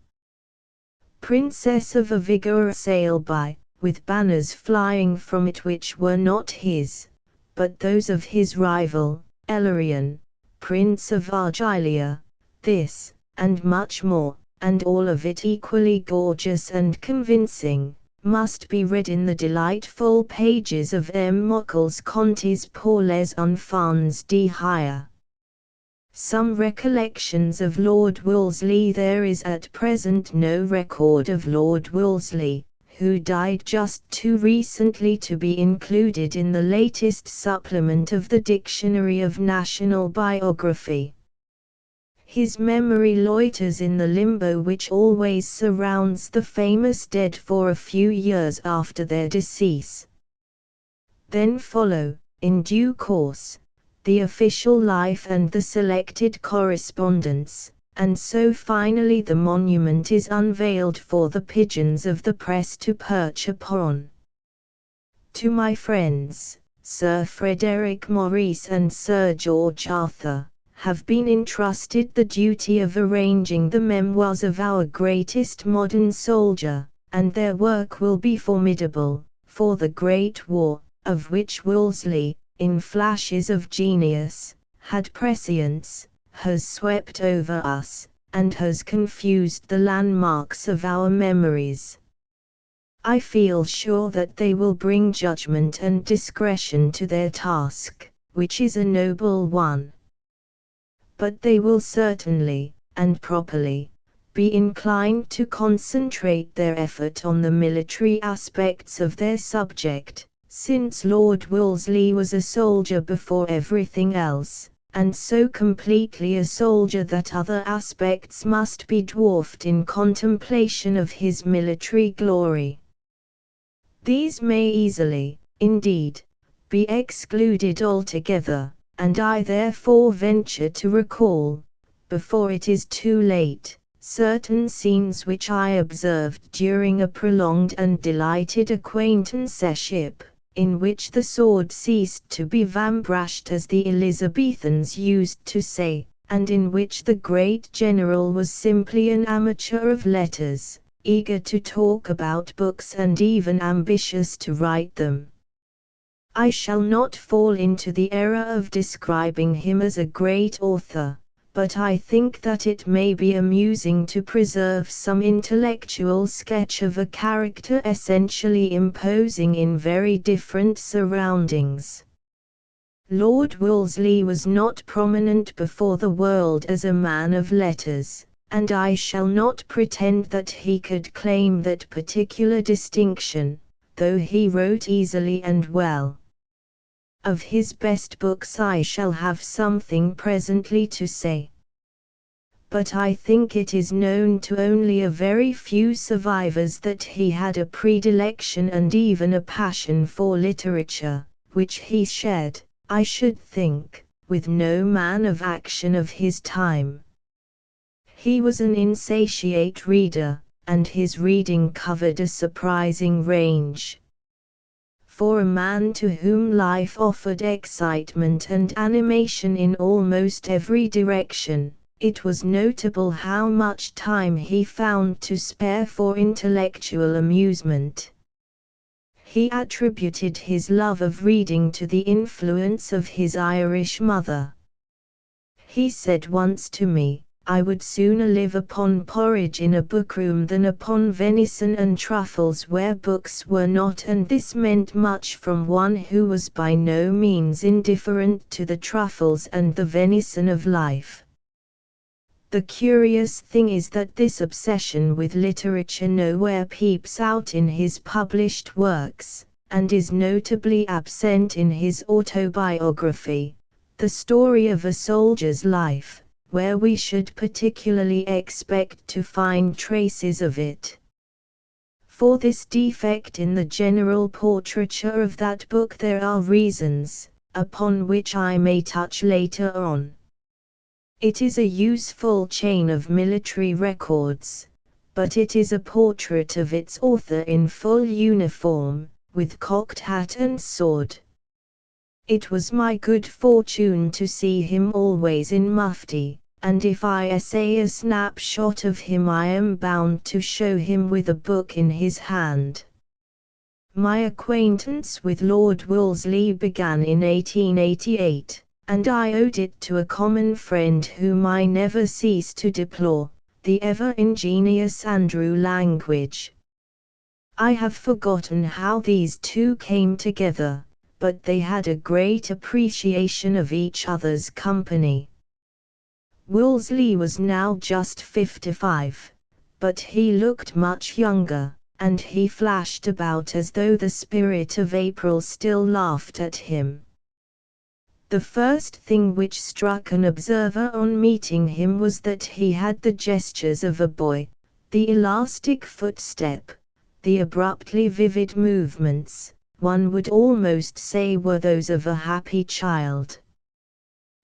S1: Princess of a Vigor sail by, with banners flying from it which were not his, but those of his rival, Elarion, Prince of Argilia. This, and much more, and all of it equally gorgeous and convincing, must be read in the delightful pages of M. Mockel's Contes pour les enfants d'hier. Some recollections of Lord Wolseley. There is at present no record of Lord Wolseley, who died just too recently to be included in the latest supplement of the Dictionary of National Biography. His memory loiters in the limbo which always surrounds the famous dead for a few years after their decease. Then follow, in due course, the official life and the selected correspondence, and so finally the monument is unveiled for the pigeons of the press to perch upon. To my friends, Sir Frederick Maurice and Sir George Arthur, have been entrusted the duty of arranging the memoirs of our greatest modern soldier, and their work will be formidable, for the Great War, of which Wolseley, in flashes of genius, had prescience, has swept over us, and has confused the landmarks of our memories. I feel sure that they will bring judgment and discretion to their task, which is a noble one. But they will certainly, and properly, be inclined to concentrate their effort on the military aspects of their subject, since Lord Wolseley was a soldier before everything else, and so completely a soldier that other aspects must be dwarfed in contemplation of his military glory. These may easily, indeed, be excluded altogether, and I therefore venture to recall, before it is too late, certain scenes which I observed during a prolonged and delighted acquaintanceship, in which the sword ceased to be vambrashed as the Elizabethans used to say, and in which the great general was simply an amateur of letters, eager to talk about books and even ambitious to write them. I shall not fall into the error of describing him as a great author, but I think that it may be amusing to preserve some intellectual sketch of a character essentially imposing in very different surroundings. Lord Wolseley was not prominent before the world as a man of letters, and I shall not pretend that he could claim that particular distinction, though he wrote easily and well. Of his best books I shall have something presently to say. But I think it is known to only a very few survivors that he had a predilection and even a passion for literature, which he shared, I should think, with no man of action of his time. He was an insatiate reader, and his reading covered a surprising range. For a man to whom life offered excitement and animation in almost every direction, it was notable how much time he found to spare for intellectual amusement. He attributed his love of reading to the influence of his Irish mother. He said once to me, I would sooner live upon porridge in a bookroom than upon venison and truffles where books were not, and this meant much from one who was by no means indifferent to the truffles and the venison of life. The curious thing is that this obsession with literature nowhere peeps out in his published works, and is notably absent in his autobiography, The Story of a Soldier's Life, where we should particularly expect to find traces of it. For this defect in the general portraiture of that book there are reasons, upon which I may touch later on. It is a useful chain of military records, but it is a portrait of its author in full uniform, with cocked hat and sword. It was my good fortune to see him always in mufti, and if I essay a snapshot of him I am bound to show him with a book in his hand. My acquaintance with Lord Wolseley began in 1888, and I owed it to a common friend whom I never cease to deplore, the ever-ingenious Andrew Language. I have forgotten how these two came together, but they had a great appreciation of each other's company. Wolseley was now just 55, but he looked much younger, and he flashed about as though the spirit of April still laughed at him. The first thing which struck an observer on meeting him was that he had the gestures of a boy, the elastic footstep, the abruptly vivid movements, one would almost say were those of a happy child.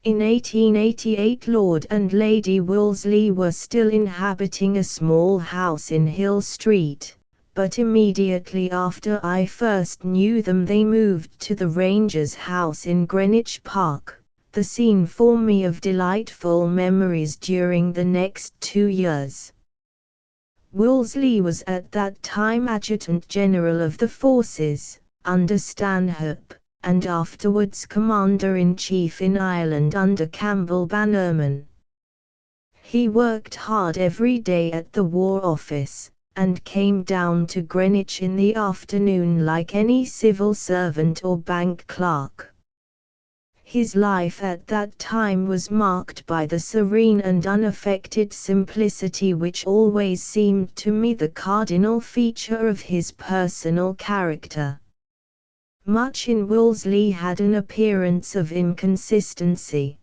S1: In 1888 Lord and Lady Wolseley were still inhabiting a small house in Hill Street, but immediately after I first knew them they moved to the Ranger's house in Greenwich Park, the scene for me of delightful memories during the next 2 years. Wolseley was at that time Adjutant General of the Forces, under Stanhope, and afterwards Commander-in-Chief in Ireland under Campbell Bannerman. He worked hard every day at the War Office, and came down to Greenwich in the afternoon like any civil servant or bank clerk. His life at that time was marked by the serene and unaffected simplicity which always seemed to me the cardinal feature of his personal character. Much in Wolseley had an appearance of inconsistency.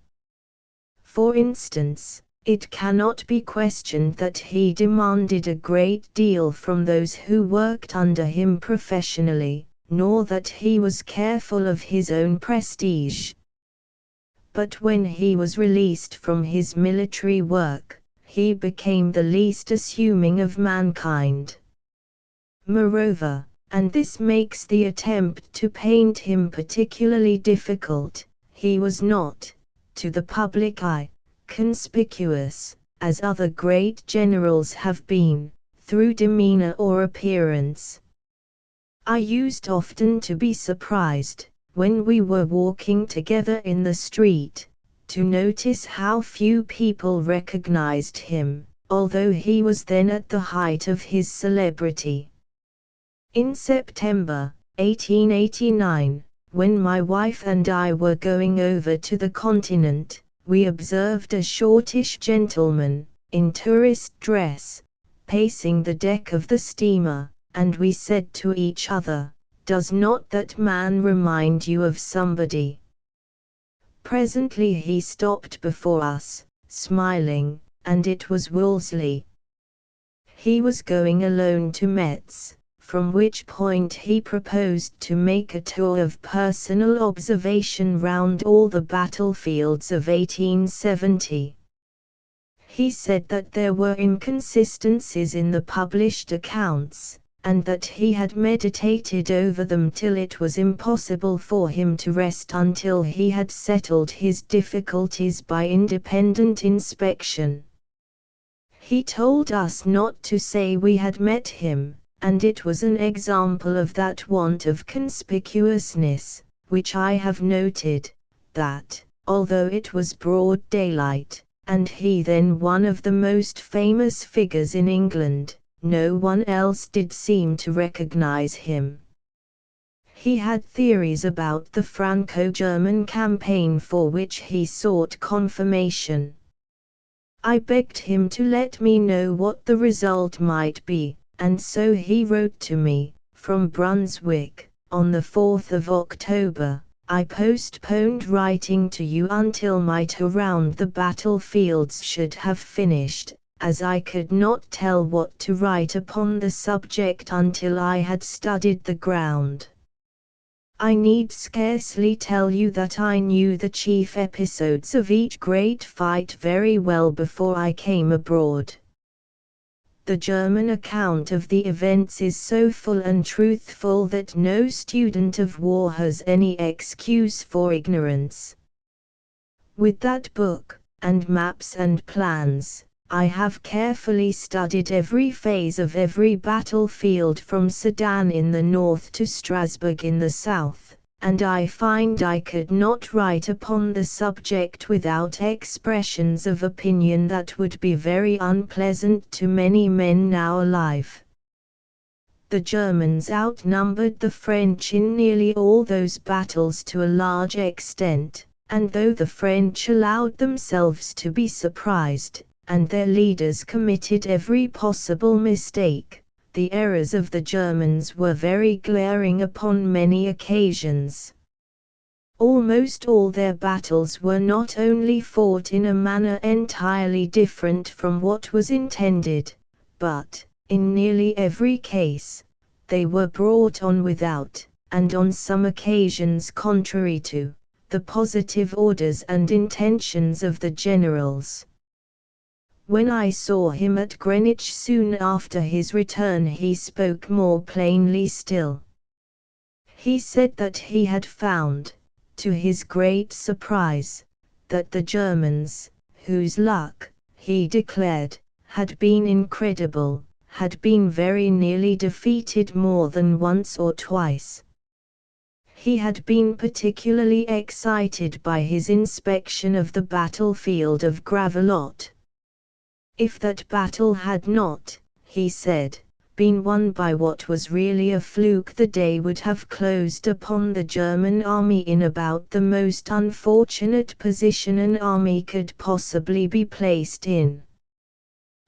S1: For instance, it cannot be questioned that he demanded a great deal from those who worked under him professionally, nor that he was careful of his own prestige. But when he was released from his military work, he became the least assuming of mankind. Moreover, and this makes the attempt to paint him particularly difficult, he was not, to the public eye, conspicuous, as other great generals have been, through demeanor or appearance. I used often to be surprised, when we were walking together in the street, to notice how few people recognized him, although he was then at the height of his celebrity. In September 1889, when my wife and I were going over to the continent, we observed a shortish gentleman, in tourist dress, pacing the deck of the steamer, and we said to each other, "Does not that man remind you of somebody?" Presently he stopped before us, smiling, and it was Wolseley. He was going alone to Metz, from which point he proposed to make a tour of personal observation round all the battlefields of 1870. He said that there were inconsistencies in the published accounts, and that he had meditated over them till it was impossible for him to rest until he had settled his difficulties by independent inspection. He told us not to say we had met him, and it was an example of that want of conspicuousness, which I have noted, that, although it was broad daylight, and he then one of the most famous figures in England. No one else did seem to recognize him. He had theories about the Franco-German campaign for which he sought confirmation. I begged him to let me know what the result might be, and so he wrote to me, from Brunswick, on the 4th of October. I postponed writing to you until my tour round the battlefields should have finished, as I could not tell what to write upon the subject until I had studied the ground. I need scarcely tell you that I knew the chief episodes of each great fight very well before I came abroad. The German account of the events is so full and truthful that no student of war has any excuse for ignorance. With that book, and maps and plans, I have carefully studied every phase of every battlefield from Sedan in the north to Strasbourg in the south, and I find I could not write upon the subject without expressions of opinion that would be very unpleasant to many men now alive. The Germans outnumbered the French in nearly all those battles to a large extent, and though the French allowed themselves to be surprised, and their leaders committed every possible mistake, the errors of the Germans were very glaring upon many occasions. Almost all their battles were not only fought in a manner entirely different from what was intended, but, in nearly every case, they were brought on without, and on some occasions contrary to, the positive orders and intentions of the generals. When I saw him at Greenwich soon after his return, he spoke more plainly still. He said that he had found, to his great surprise, that the Germans, whose luck, he declared, had been incredible, had been very nearly defeated more than once or twice. He had been particularly excited by his inspection of the battlefield of Gravelotte. If that battle had not, he said, been won by what was really a fluke, the day would have closed upon the German army in about the most unfortunate position an army could possibly be placed in.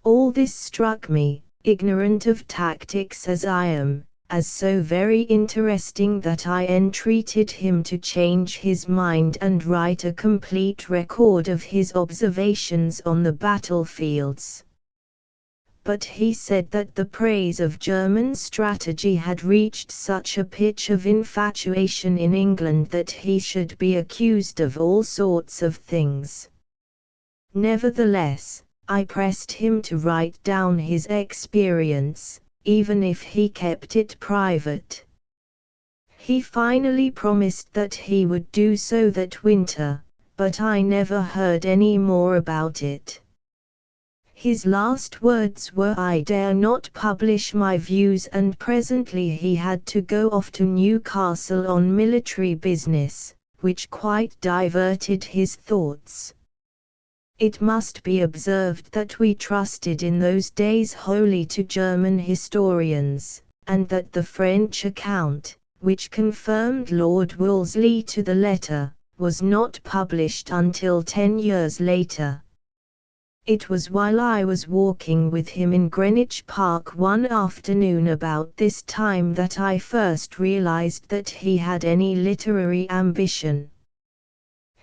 S1: All this struck me, ignorant of tactics as I am, as so very interesting that I entreated him to change his mind and write a complete record of his observations on the battlefields. But he said that the praise of German strategy had reached such a pitch of infatuation in England that he should be accused of all sorts of things. Nevertheless, I pressed him to write down his experience, even if he kept it private. He finally promised that he would do so that winter, but I never heard any more about it. His last words were, "I dare not publish my views," and presently he had to go off to Newcastle on military business, which quite diverted his thoughts. It must be observed that we trusted in those days wholly to German historians, and that the French account, which confirmed Lord Wolseley to the letter, was not published until 10 years later. It was while I was walking with him in Greenwich Park one afternoon about this time that I first realized that he had any literary ambition.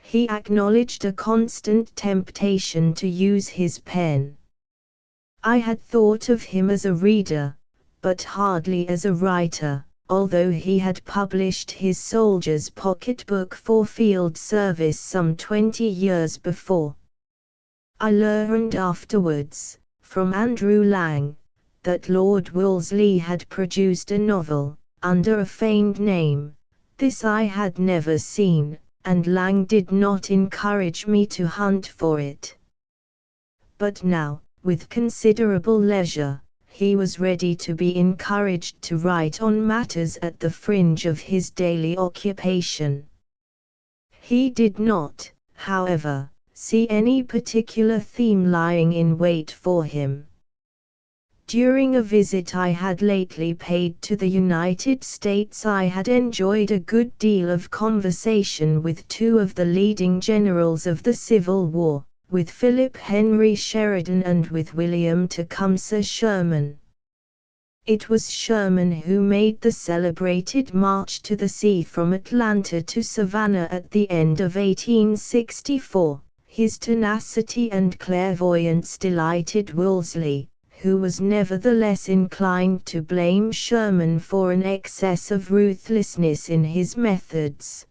S1: He acknowledged a constant temptation to use his pen. I had thought of him as a reader, but hardly as a writer, although he had published his soldier's pocketbook for field service some 20 years before. I learned afterwards, from Andrew Lang, that Lord Wolseley had produced a novel, under a feigned name. This I had never seen, and Lang did not encourage me to hunt for it. But now, with considerable leisure, he was ready to be encouraged to write on matters at the fringe of his daily occupation. He did not, however, see any particular theme lying in wait for him. During a visit I had lately paid to the United States, I had enjoyed a good deal of conversation with two of the leading generals of the Civil War, with Philip Henry Sheridan and with William Tecumseh Sherman. It was Sherman who made the celebrated march to the sea from Atlanta to Savannah at the end of 1864. His tenacity and clairvoyance delighted Wolseley, who was nevertheless inclined to blame Sherman for an excess of ruthlessness in his methods.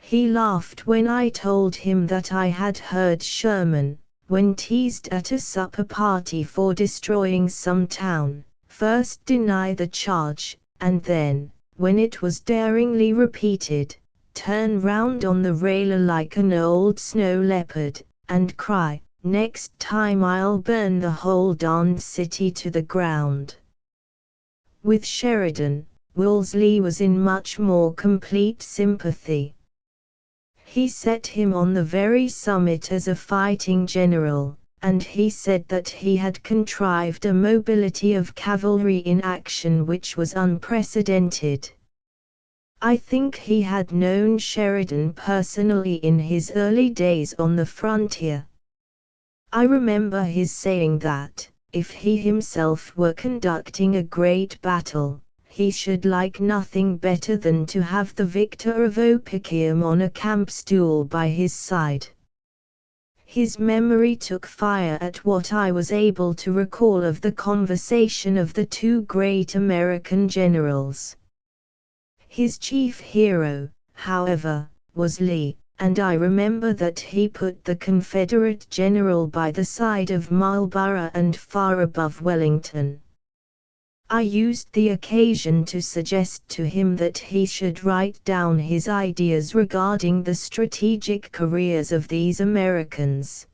S1: He laughed when I told him that I had heard Sherman, when teased at a supper party for destroying some town, first deny the charge, and then, when it was daringly repeated, turn round on the railer like an old snow leopard, and cry, "Next time I'll burn the whole darned city to the ground." With Sheridan, Wolseley was in much more complete sympathy. He set him on the very summit as a fighting general, and he said that he had contrived a mobility of cavalry in action which was unprecedented. I think he had known Sheridan personally in his early days on the frontier. I remember his saying that, if he himself were conducting a great battle, he should like nothing better than to have the victor of Opicium on a camp stool by his side. His memory took fire at what I was able to recall of the conversation of the two great American generals. His chief hero, however, was Lee, and I remember that he put the Confederate general by the side of Marlborough and far above Wellington. I used the occasion to suggest to him that he should write down his ideas regarding the strategic careers of these Americans.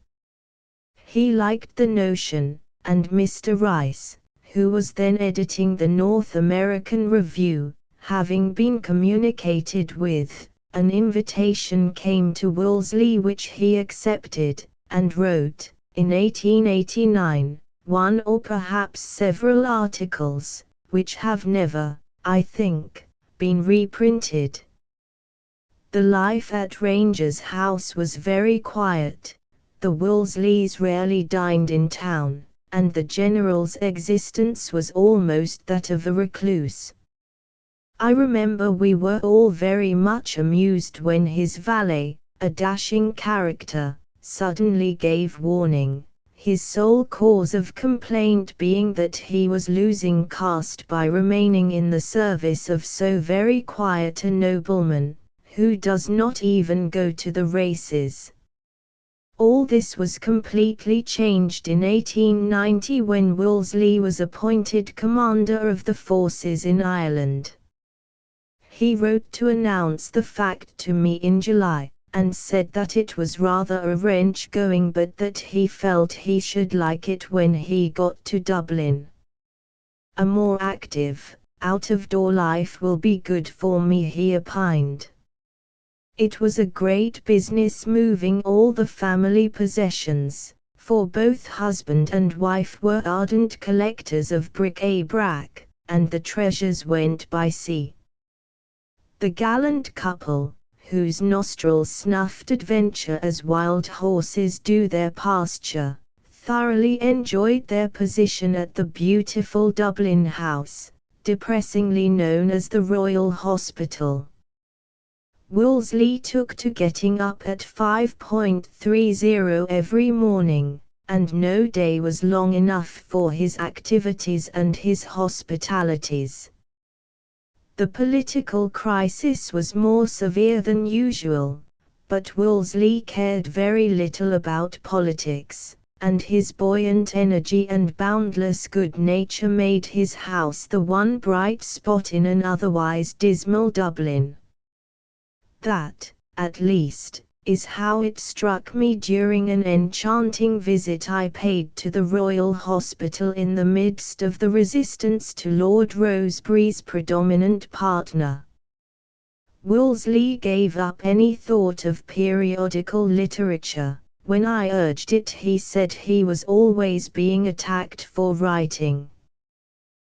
S1: He liked the notion, and Mr. Rice, who was then editing the North American Review, having been communicated with, an invitation came to Wolseley which he accepted, and wrote, in 1889, one or perhaps several articles, which have never, I think, been reprinted. The life at Ranger's House was very quiet, the Wolseleys rarely dined in town, and the general's existence was almost that of a recluse. I remember we were all very much amused when his valet, a dashing character, suddenly gave warning, his sole cause of complaint being that he was losing caste by remaining in the service of so very quiet a nobleman, who does not even go to the races. All this was completely changed in 1890 when Wolseley was appointed commander of the forces in Ireland. He wrote to announce the fact to me in July, and said that it was rather a wrench going but that he felt he should like it when he got to Dublin. A more active, out-of-door life will be good for me, he opined. It was a great business moving all the family possessions, for both husband and wife were ardent collectors of bric-a-brac, and the treasures went by sea. The gallant couple, whose nostrils snuffed adventure as wild horses do their pasture, thoroughly enjoyed their position at the beautiful Dublin house, depressingly known as the Royal Hospital. Wolseley took to getting up at 5:30 every morning, and no day was long enough for his activities and his hospitalities. The political crisis was more severe than usual, but Wolseley cared very little about politics, and his buoyant energy and boundless good nature made his house the one bright spot in an otherwise dismal Dublin. That, at least, is how it struck me during an enchanting visit I paid to the Royal Hospital in the midst of the resistance to Lord Rosebery's predominant partner. Wolseley gave up any thought of periodical literature, When I urged it, he said he was always being attacked for writing.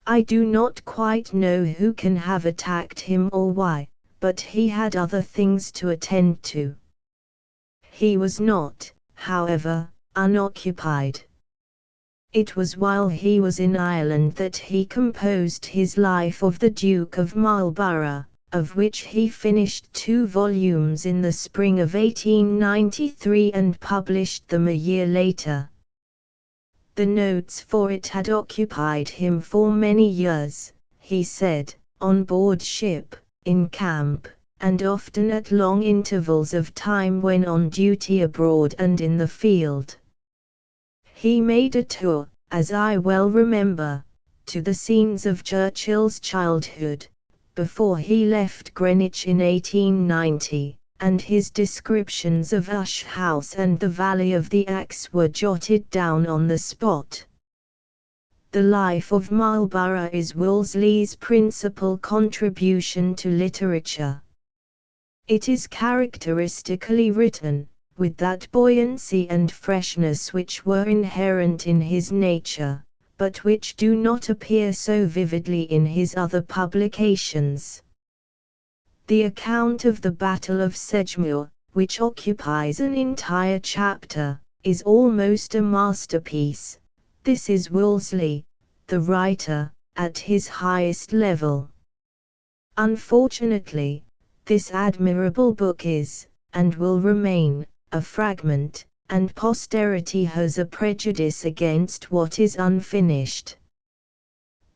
S1: I do not quite know who can have attacked him or why, but he had other things to attend to. He was not, however, unoccupied. It was while he was in Ireland that he composed his Life of the Duke of Marlborough, of which he finished 2 volumes in the spring of 1893 and published them a year later. The notes for it had occupied him for many years, he said, on board ship, in camp, and often at long intervals of time when on duty abroad and in the field. He made a tour, as I well remember, to the scenes of Churchill's childhood, before he left Greenwich in 1890, and his descriptions of Ush House and the Valley of the Axe were jotted down on the spot. The Life of Marlborough is Wolseley's principal contribution to literature. It is characteristically written, with that buoyancy and freshness which were inherent in his nature, but which do not appear so vividly in his other publications. The account of the Battle of Sedgemoor, which occupies an entire chapter, is almost a masterpiece. This is Wolseley, the writer, at his highest level. Unfortunately, this admirable book is, and will remain, a fragment, and posterity has a prejudice against what is unfinished.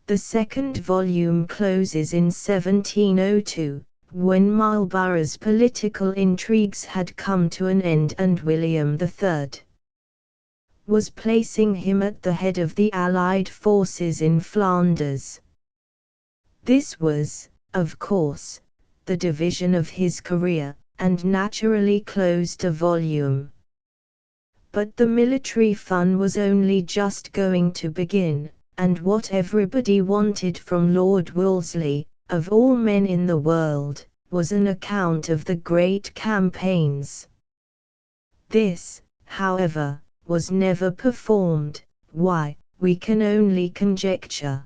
S1: The second volume closes in 1702, when Marlborough's political intrigues had come to an end and William III was placing him at the head of the Allied forces in Flanders. This was, of course, the division of his career, and naturally closed a volume. But the military fun was only just going to begin, and what everybody wanted from Lord Wolseley, of all men in the world, was an account of the great campaigns. This, however, was never performed. Why, we can only conjecture.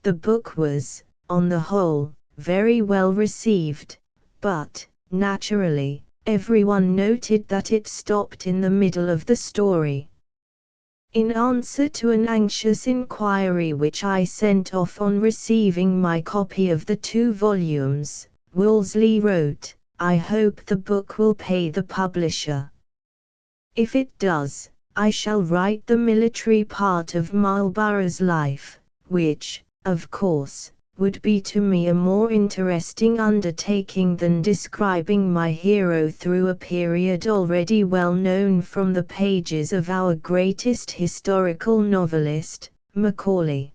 S1: The book was, on the whole, very well received, but, naturally, everyone noted that it stopped in the middle of the story. In answer to an anxious inquiry which I sent off on receiving my copy of the 2 volumes, Wolseley wrote, "I hope the book will pay the publisher. If it does, I shall write the military part of Marlborough's life, which, of course, would be to me a more interesting undertaking than describing my hero through a period already well known from the pages of our greatest historical novelist, Macaulay."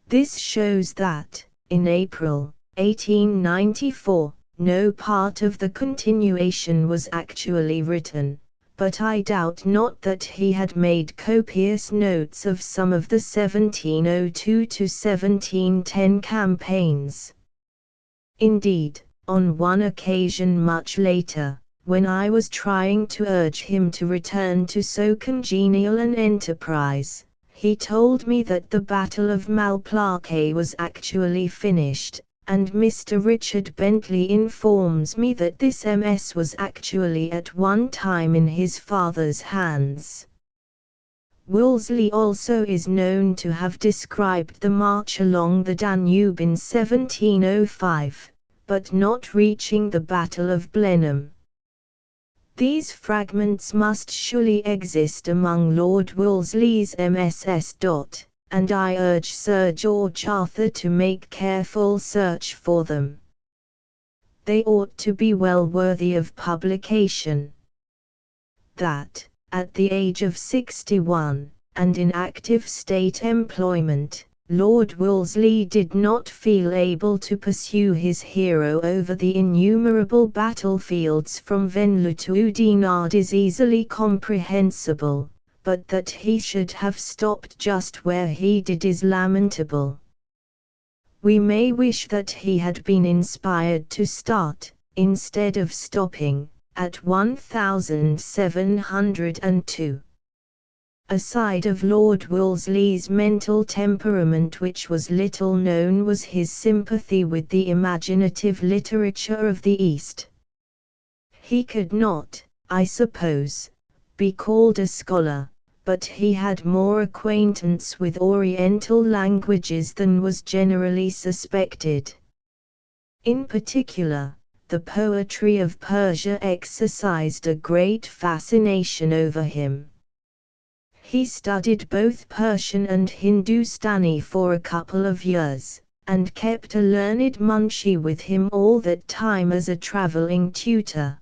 S1: This shows that, in April, 1894, no part of the continuation was actually written, but I doubt not that he had made copious notes of some of the 1702 to 1710 campaigns. Indeed, on one occasion much later, when I was trying to urge him to return to so congenial an enterprise, he told me that the Battle of Malplaquet was actually finished, and Mr. Richard Bentley informs me that this MS was actually at one time in his father's hands. Wolseley also is known to have described the march along the Danube in 1705, but not reaching the Battle of Blenheim. These fragments must surely exist among Lord Wolseley's MSS. And I urge Sir George Arthur to make careful search for them. They ought to be well worthy of publication. That, at the age of 61, and in active state employment, Lord Wolseley did not feel able to pursue his hero over the innumerable battlefields from Venlo to Oudenarde is easily comprehensible, but that he should have stopped just where he did is lamentable. We may wish that he had been inspired to start, instead of stopping, at 1702. A side of Lord Wolseley's mental temperament which was little known was his sympathy with the imaginative literature of the East. He could not, I suppose, be called a scholar, but he had more acquaintance with Oriental languages than was generally suspected. In particular, the poetry of Persia exercised a great fascination over him. He studied both Persian and Hindustani for a couple of years, and kept a learned munshi with him all that time as a travelling tutor.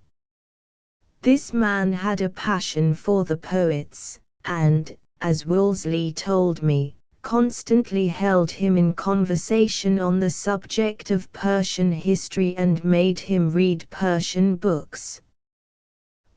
S1: This man had a passion for the poets, and, as Wolseley told me, constantly held him in conversation on the subject of Persian history and made him read Persian books.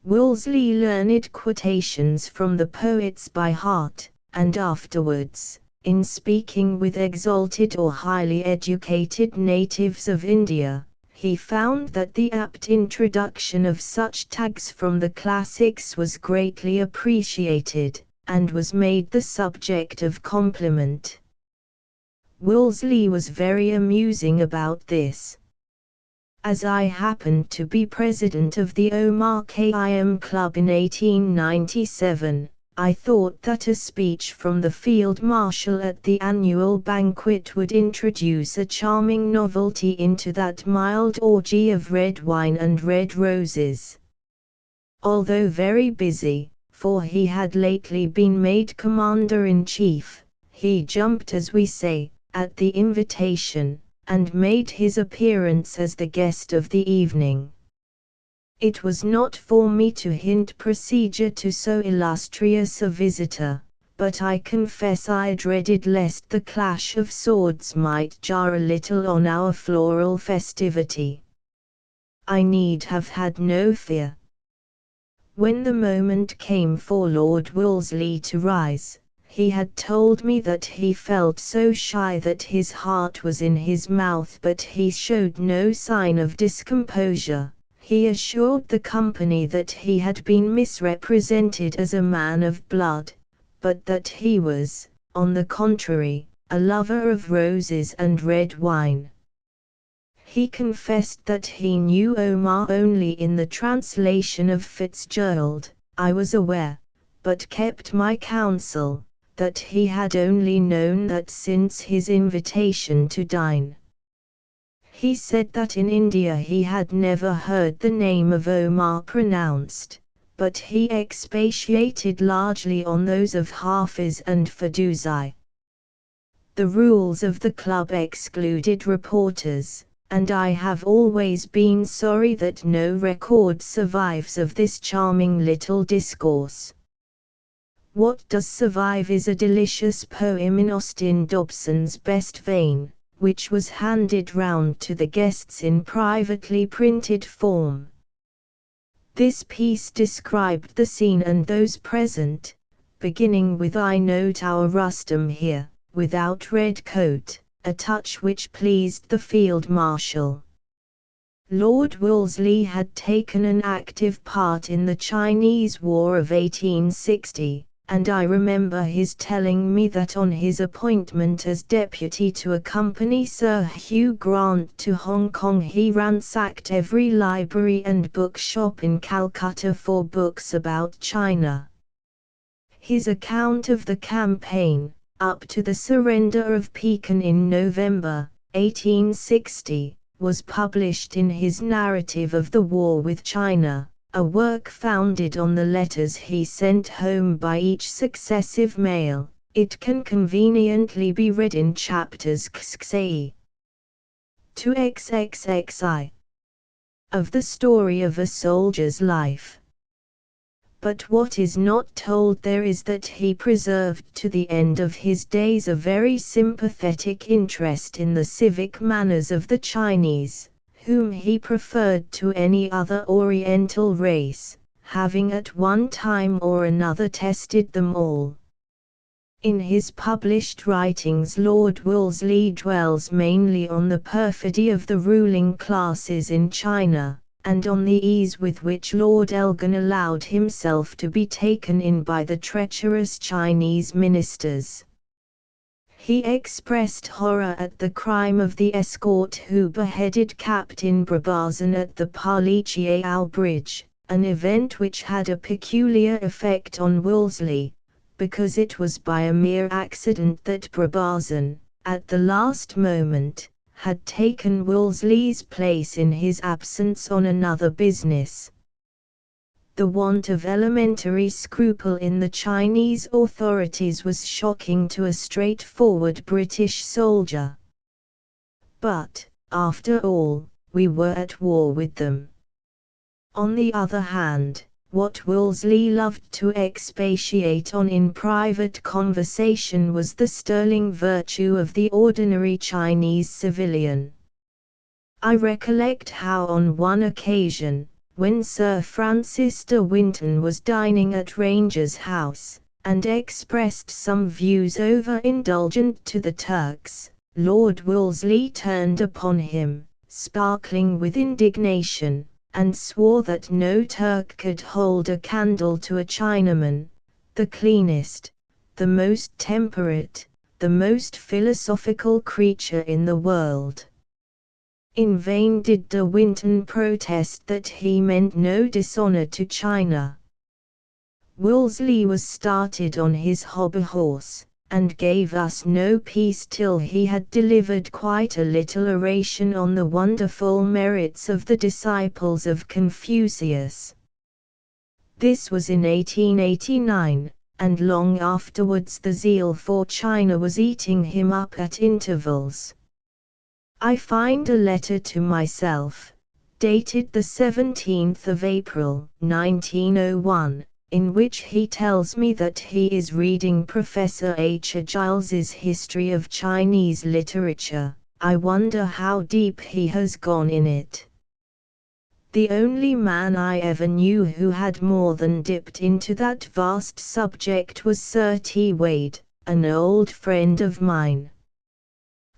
S1: Wolseley learned quotations from the poets by heart, and afterwards, in speaking with exalted or highly educated natives of India, he found that the apt introduction of such tags from the classics was greatly appreciated, and was made the subject of compliment. Wolseley was very amusing about this. As I happened to be president of the Omar Khayyam Club in 1897, I thought that a speech from the Field Marshal at the annual banquet would introduce a charming novelty into that mild orgy of red wine and red roses. Although very busy, for he had lately been made commander-in-chief, he jumped, as we say, at the invitation, and made his appearance as the guest of the evening. It was not for me to hint procedure to so illustrious a visitor, but I confess I dreaded lest the clash of swords might jar a little on our floral festivity. I need have had no fear. When the moment came for Lord Wolseley to rise, he had told me that he felt so shy that his heart was in his mouth, but he showed no sign of discomposure. He assured the company that he had been misrepresented as a man of blood, but that he was, on the contrary, a lover of roses and red wine. He confessed that he knew Omar only in the translation of Fitzgerald, I was aware, but kept my counsel, that he had only known that since his invitation to dine. He said that in India he had never heard the name of Omar pronounced, but he expatiated largely on those of Hafiz and Firduzi. The rules of the club excluded reporters, and I have always been sorry that no record survives of this charming little discourse. What does survive is a delicious poem in Austin Dobson's best vein, which was handed round to the guests in privately printed form. This piece described the scene and those present, beginning with "I note our Rustum here, without red coat," a touch which pleased the Field Marshal. Lord Wolseley had taken an active part in the Chinese War of 1860, and I remember his telling me that on his appointment as deputy to accompany Sir Hugh Grant to Hong Kong he ransacked every library and bookshop in Calcutta for books about China. His account of the campaign, up to the surrender of Pekin in November 1860, was published in his narrative of the war with China, a work founded on the letters he sent home by each successive mail. It can conveniently be read in chapters XXI to XXXI of the story of a soldier's life. But what is not told there is that he preserved to the end of his days a very sympathetic interest in the civic manners of the Chinese, whom he preferred to any other Oriental race, having at one time or another tested them all. In his published writings Lord Wolseley dwells mainly on the perfidy of the ruling classes in China, and on the ease with which Lord Elgin allowed himself to be taken in by the treacherous Chinese ministers. He expressed horror at the crime of the escort who beheaded Captain Brabazon at the Palichiao Bridge, an event which had a peculiar effect on Wolseley, because it was by a mere accident that Brabazon, at the last moment, had taken Wolseley's place in his absence on another business. The want of elementary scruple in the Chinese authorities was shocking to a straightforward British soldier. But, after all, we were at war with them. On the other hand, what Wolseley loved to expatiate on in private conversation was the sterling virtue of the ordinary Chinese civilian. I recollect how on one occasion, when Sir Francis de Winton was dining at Ranger's house, and expressed some views over-indulgent to the Turks, Lord Wolseley turned upon him, sparkling with indignation, and swore that no Turk could hold a candle to a Chinaman, the cleanest, the most temperate, the most philosophical creature in the world. In vain did de Winton protest that he meant no dishonor to China. Wolseley was started on his hobby horse, and gave us no peace till he had delivered quite a little oration on the wonderful merits of the disciples of Confucius. This was in 1889, and long afterwards the zeal for China was eating him up at intervals. I find a letter to myself, dated the 17th of April, 1901, in which he tells me that he is reading Professor H. Giles's History of Chinese Literature. I wonder how deep he has gone in it. The only man I ever knew who had more than dipped into that vast subject was Sir T. Wade, an old friend of mine.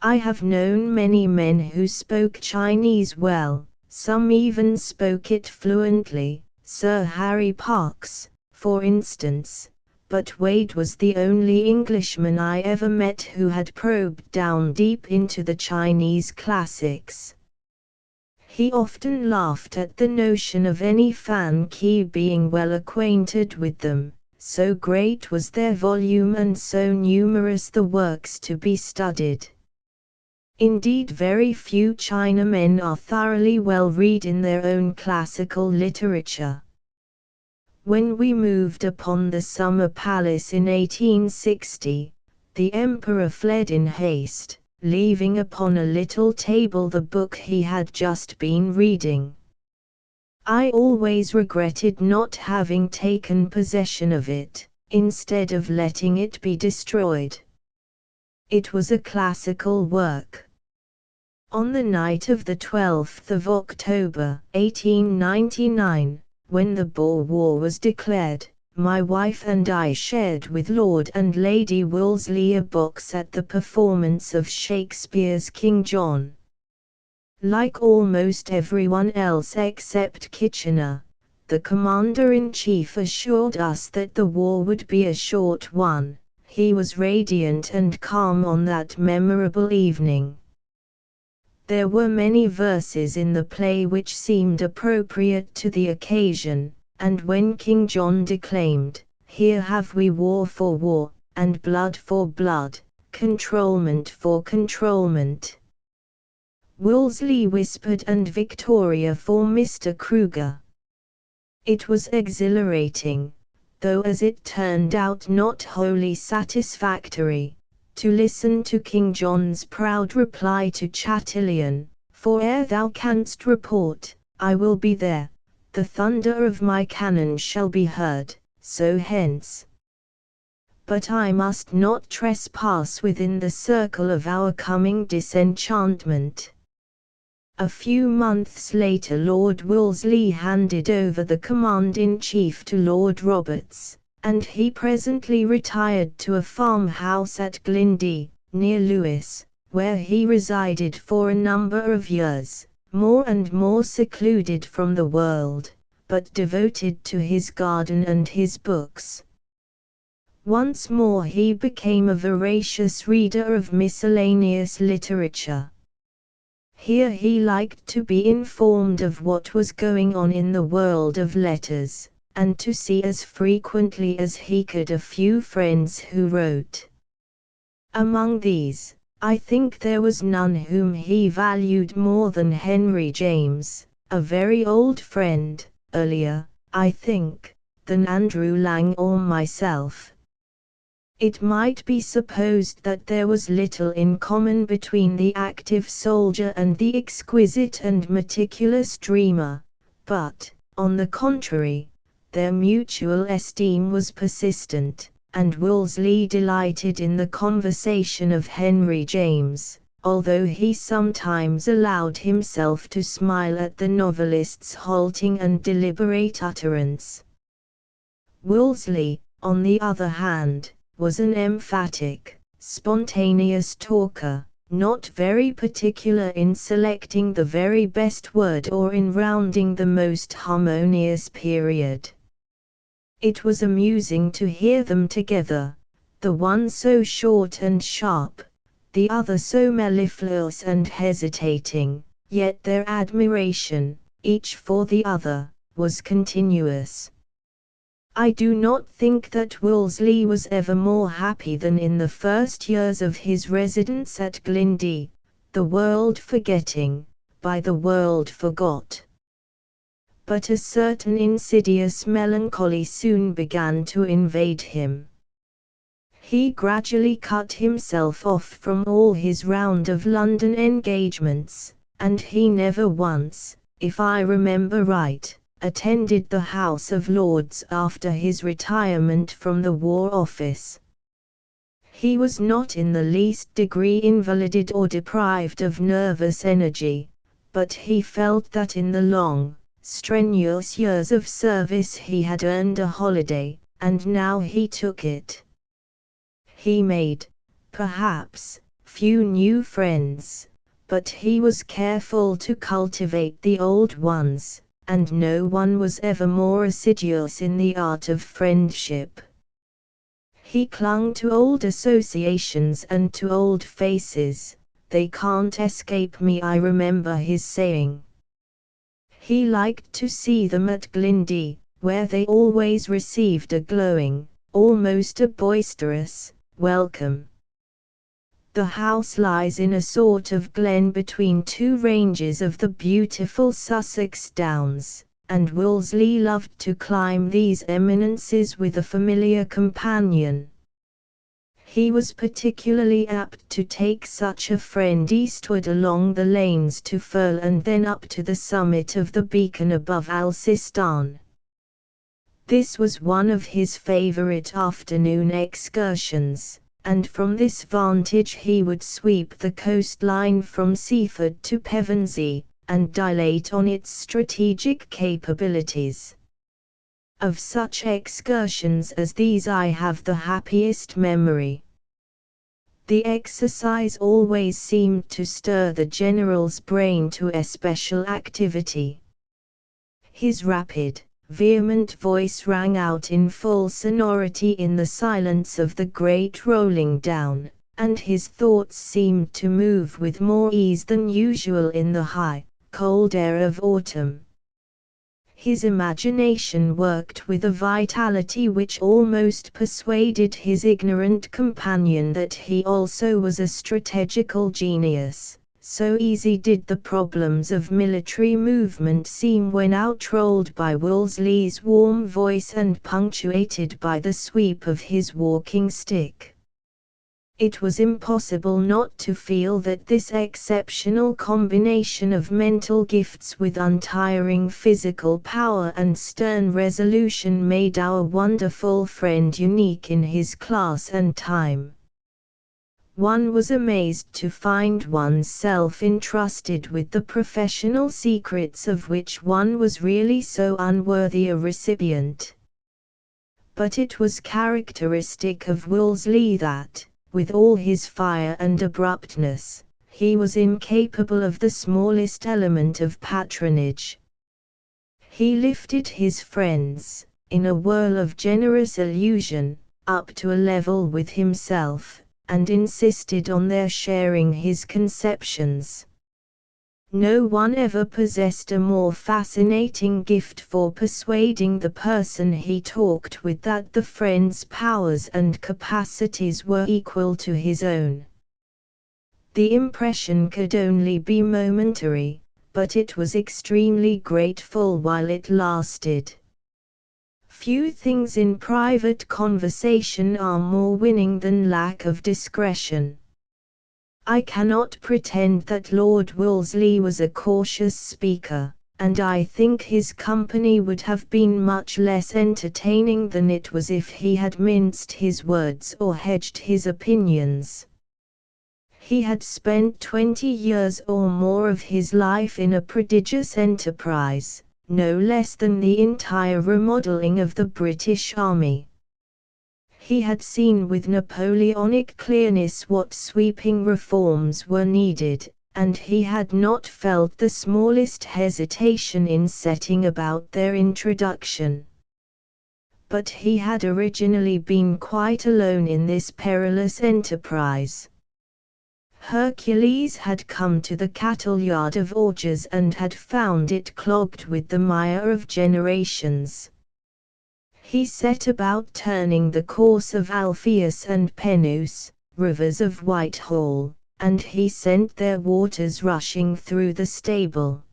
S1: I have known many men who spoke Chinese well, some even spoke it fluently, Sir Harry Parkes, for instance, but Wade was the only Englishman I ever met who had probed down deep into the Chinese classics. He often laughed at the notion of any Fan Ki being well acquainted with them, so great was their volume and so numerous the works to be studied. Indeed, very few Chinamen are thoroughly well read in their own classical literature. When we moved upon the Summer Palace in 1860, the Emperor fled in haste, leaving upon a little table the book he had just been reading. I always regretted not having taken possession of it, instead of letting it be destroyed. It was a classical work. On the night of the 12th of October, 1899, when the Boer War was declared, my wife and I shared with Lord and Lady Wolseley a box at the performance of Shakespeare's King John. Like almost everyone else except Kitchener, the Commander-in-Chief assured us that the war would be a short one. He was radiant and calm on that memorable evening. There were many verses in the play which seemed appropriate to the occasion, and when King John declaimed, "Here have we war for war, and blood for blood, controlment for controlment," Wolseley whispered, "and Victoria for Mr. Kruger." It was exhilarating, though as it turned out not wholly satisfactory, to listen to King John's proud reply to Chatillon, "For ere thou canst report, I will be there, the thunder of my cannon shall be heard, so hence. But I must not trespass within the circle of our coming disenchantment." A few months later Lord Wolseley handed over the command-in-chief to Lord Roberts, and he presently retired to a farmhouse at Glyndie, near Lewes, where he resided for a number of years, more and more secluded from the world, but devoted to his garden and his books. Once more he became a voracious reader of miscellaneous literature. Here he liked to be informed of what was going on in the world of letters, and to see as frequently as he could a few friends who wrote. Among these, I think there was none whom he valued more than Henry James, a very old friend, earlier, I think, than Andrew Lang or myself. It might be supposed that there was little in common between the active soldier and the exquisite and meticulous dreamer, but, on the contrary, their mutual esteem was persistent, and Wolseley delighted in the conversation of Henry James, although he sometimes allowed himself to smile at the novelist's halting and deliberate utterance. Wolseley, on the other hand, was an emphatic, spontaneous talker, not very particular in selecting the very best word or in rounding the most harmonious period. It was amusing to hear them together, the one so short and sharp, the other so mellifluous and hesitating, yet their admiration, each for the other, was continuous. I do not think that Wolseley was ever more happy than in the first years of his residence at Glindy, the world forgetting, by the world forgot. But a certain insidious melancholy soon began to invade him. He gradually cut himself off from all his round of London engagements, and he never once, if I remember right, attended the House of Lords after his retirement from the War Office. He was not in the least degree invalided or deprived of nervous energy, but he felt that in the long, strenuous years of service he had earned a holiday, and now he took it. He made, perhaps, few new friends, but he was careful to cultivate the old ones, and no one was ever more assiduous in the art of friendship. He clung to old associations and to old faces, "They can't escape me," I remember his saying. He liked to see them at Glindy, where they always received a glowing, almost a boisterous, welcome. The house lies in a sort of glen between two ranges of the beautiful Sussex Downs, and Wolseley loved to climb these eminences with a familiar companion. He was particularly apt to take such a friend eastward along the lanes to Firle and then up to the summit of the beacon above Alceston. This was one of his favourite afternoon excursions, and from this vantage he would sweep the coastline from Seaford to Pevensey, and dilate on its strategic capabilities. Of such excursions as these I have the happiest memory. The exercise always seemed to stir the general's brain to especial activity. His rapid, vehement voice rang out in full sonority in the silence of the great rolling down, and his thoughts seemed to move with more ease than usual in the high, cold air of autumn. His imagination worked with a vitality which almost persuaded his ignorant companion that he also was a strategical genius, so easy did the problems of military movement seem when outrolled by Wolseley's warm voice and punctuated by the sweep of his walking stick. It was impossible not to feel that this exceptional combination of mental gifts with untiring physical power and stern resolution made our wonderful friend unique in his class and time. One was amazed to find one's self entrusted with the professional secrets of which one was really so unworthy a recipient. But it was characteristic of Wolseley that, with all his fire and abruptness, he was incapable of the smallest element of patronage. He lifted his friends, in a whirl of generous illusion, up to a level with himself, and insisted on their sharing his conceptions. No one ever possessed a more fascinating gift for persuading the person he talked with that the friend's powers and capacities were equal to his own. The impression could only be momentary, but it was extremely grateful while it lasted. Few things in private conversation are more winning than lack of discretion. I cannot pretend that Lord Wolseley was a cautious speaker, and I think his company would have been much less entertaining than it was if he had minced his words or hedged his opinions. He had spent 20 years or more of his life in a prodigious enterprise, no less than the entire remodeling of the British Army. He had seen with Napoleonic clearness what sweeping reforms were needed, and he had not felt the smallest hesitation in setting about their introduction. But he had originally been quite alone in this perilous enterprise. Hercules had come to the cattle-yard of Orges and had found it clogged with the mire of generations. He set about turning the course of Alpheus and Penus, rivers of Whitehall, and he sent their waters rushing through the stable.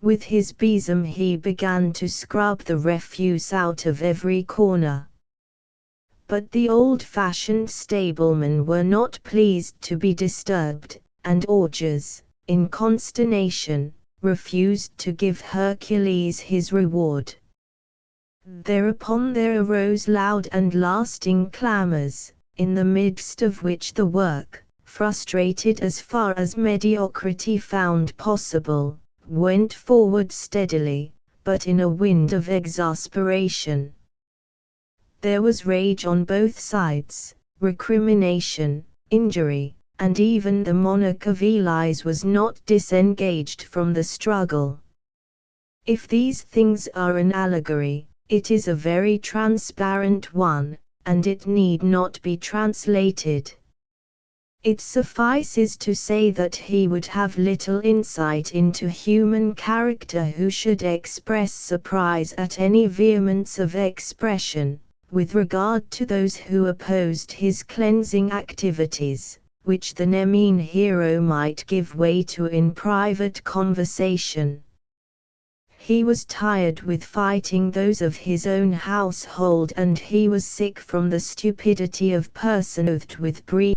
S1: With his besom he began to scrub the refuse out of every corner. But the old-fashioned stablemen were not pleased to be disturbed, and Orges, in consternation, refused to give Hercules his reward. Thereupon there arose loud and lasting clamours, in the midst of which the work, frustrated as far as mediocrity found possible, went forward steadily, but in a wind of exasperation. There was rage on both sides, recrimination, injury, and even the monarch of Elis was not disengaged from the struggle. If these things are an allegory, it is a very transparent one, and it need not be translated. It suffices to say that he would have little insight into human character who should express surprise at any vehemence of expression, with regard to those who opposed his cleansing activities, which the Nemine hero might give way to in private conversation. He was tired with fighting those of his own household, and he was sick from the stupidity of persons with breed.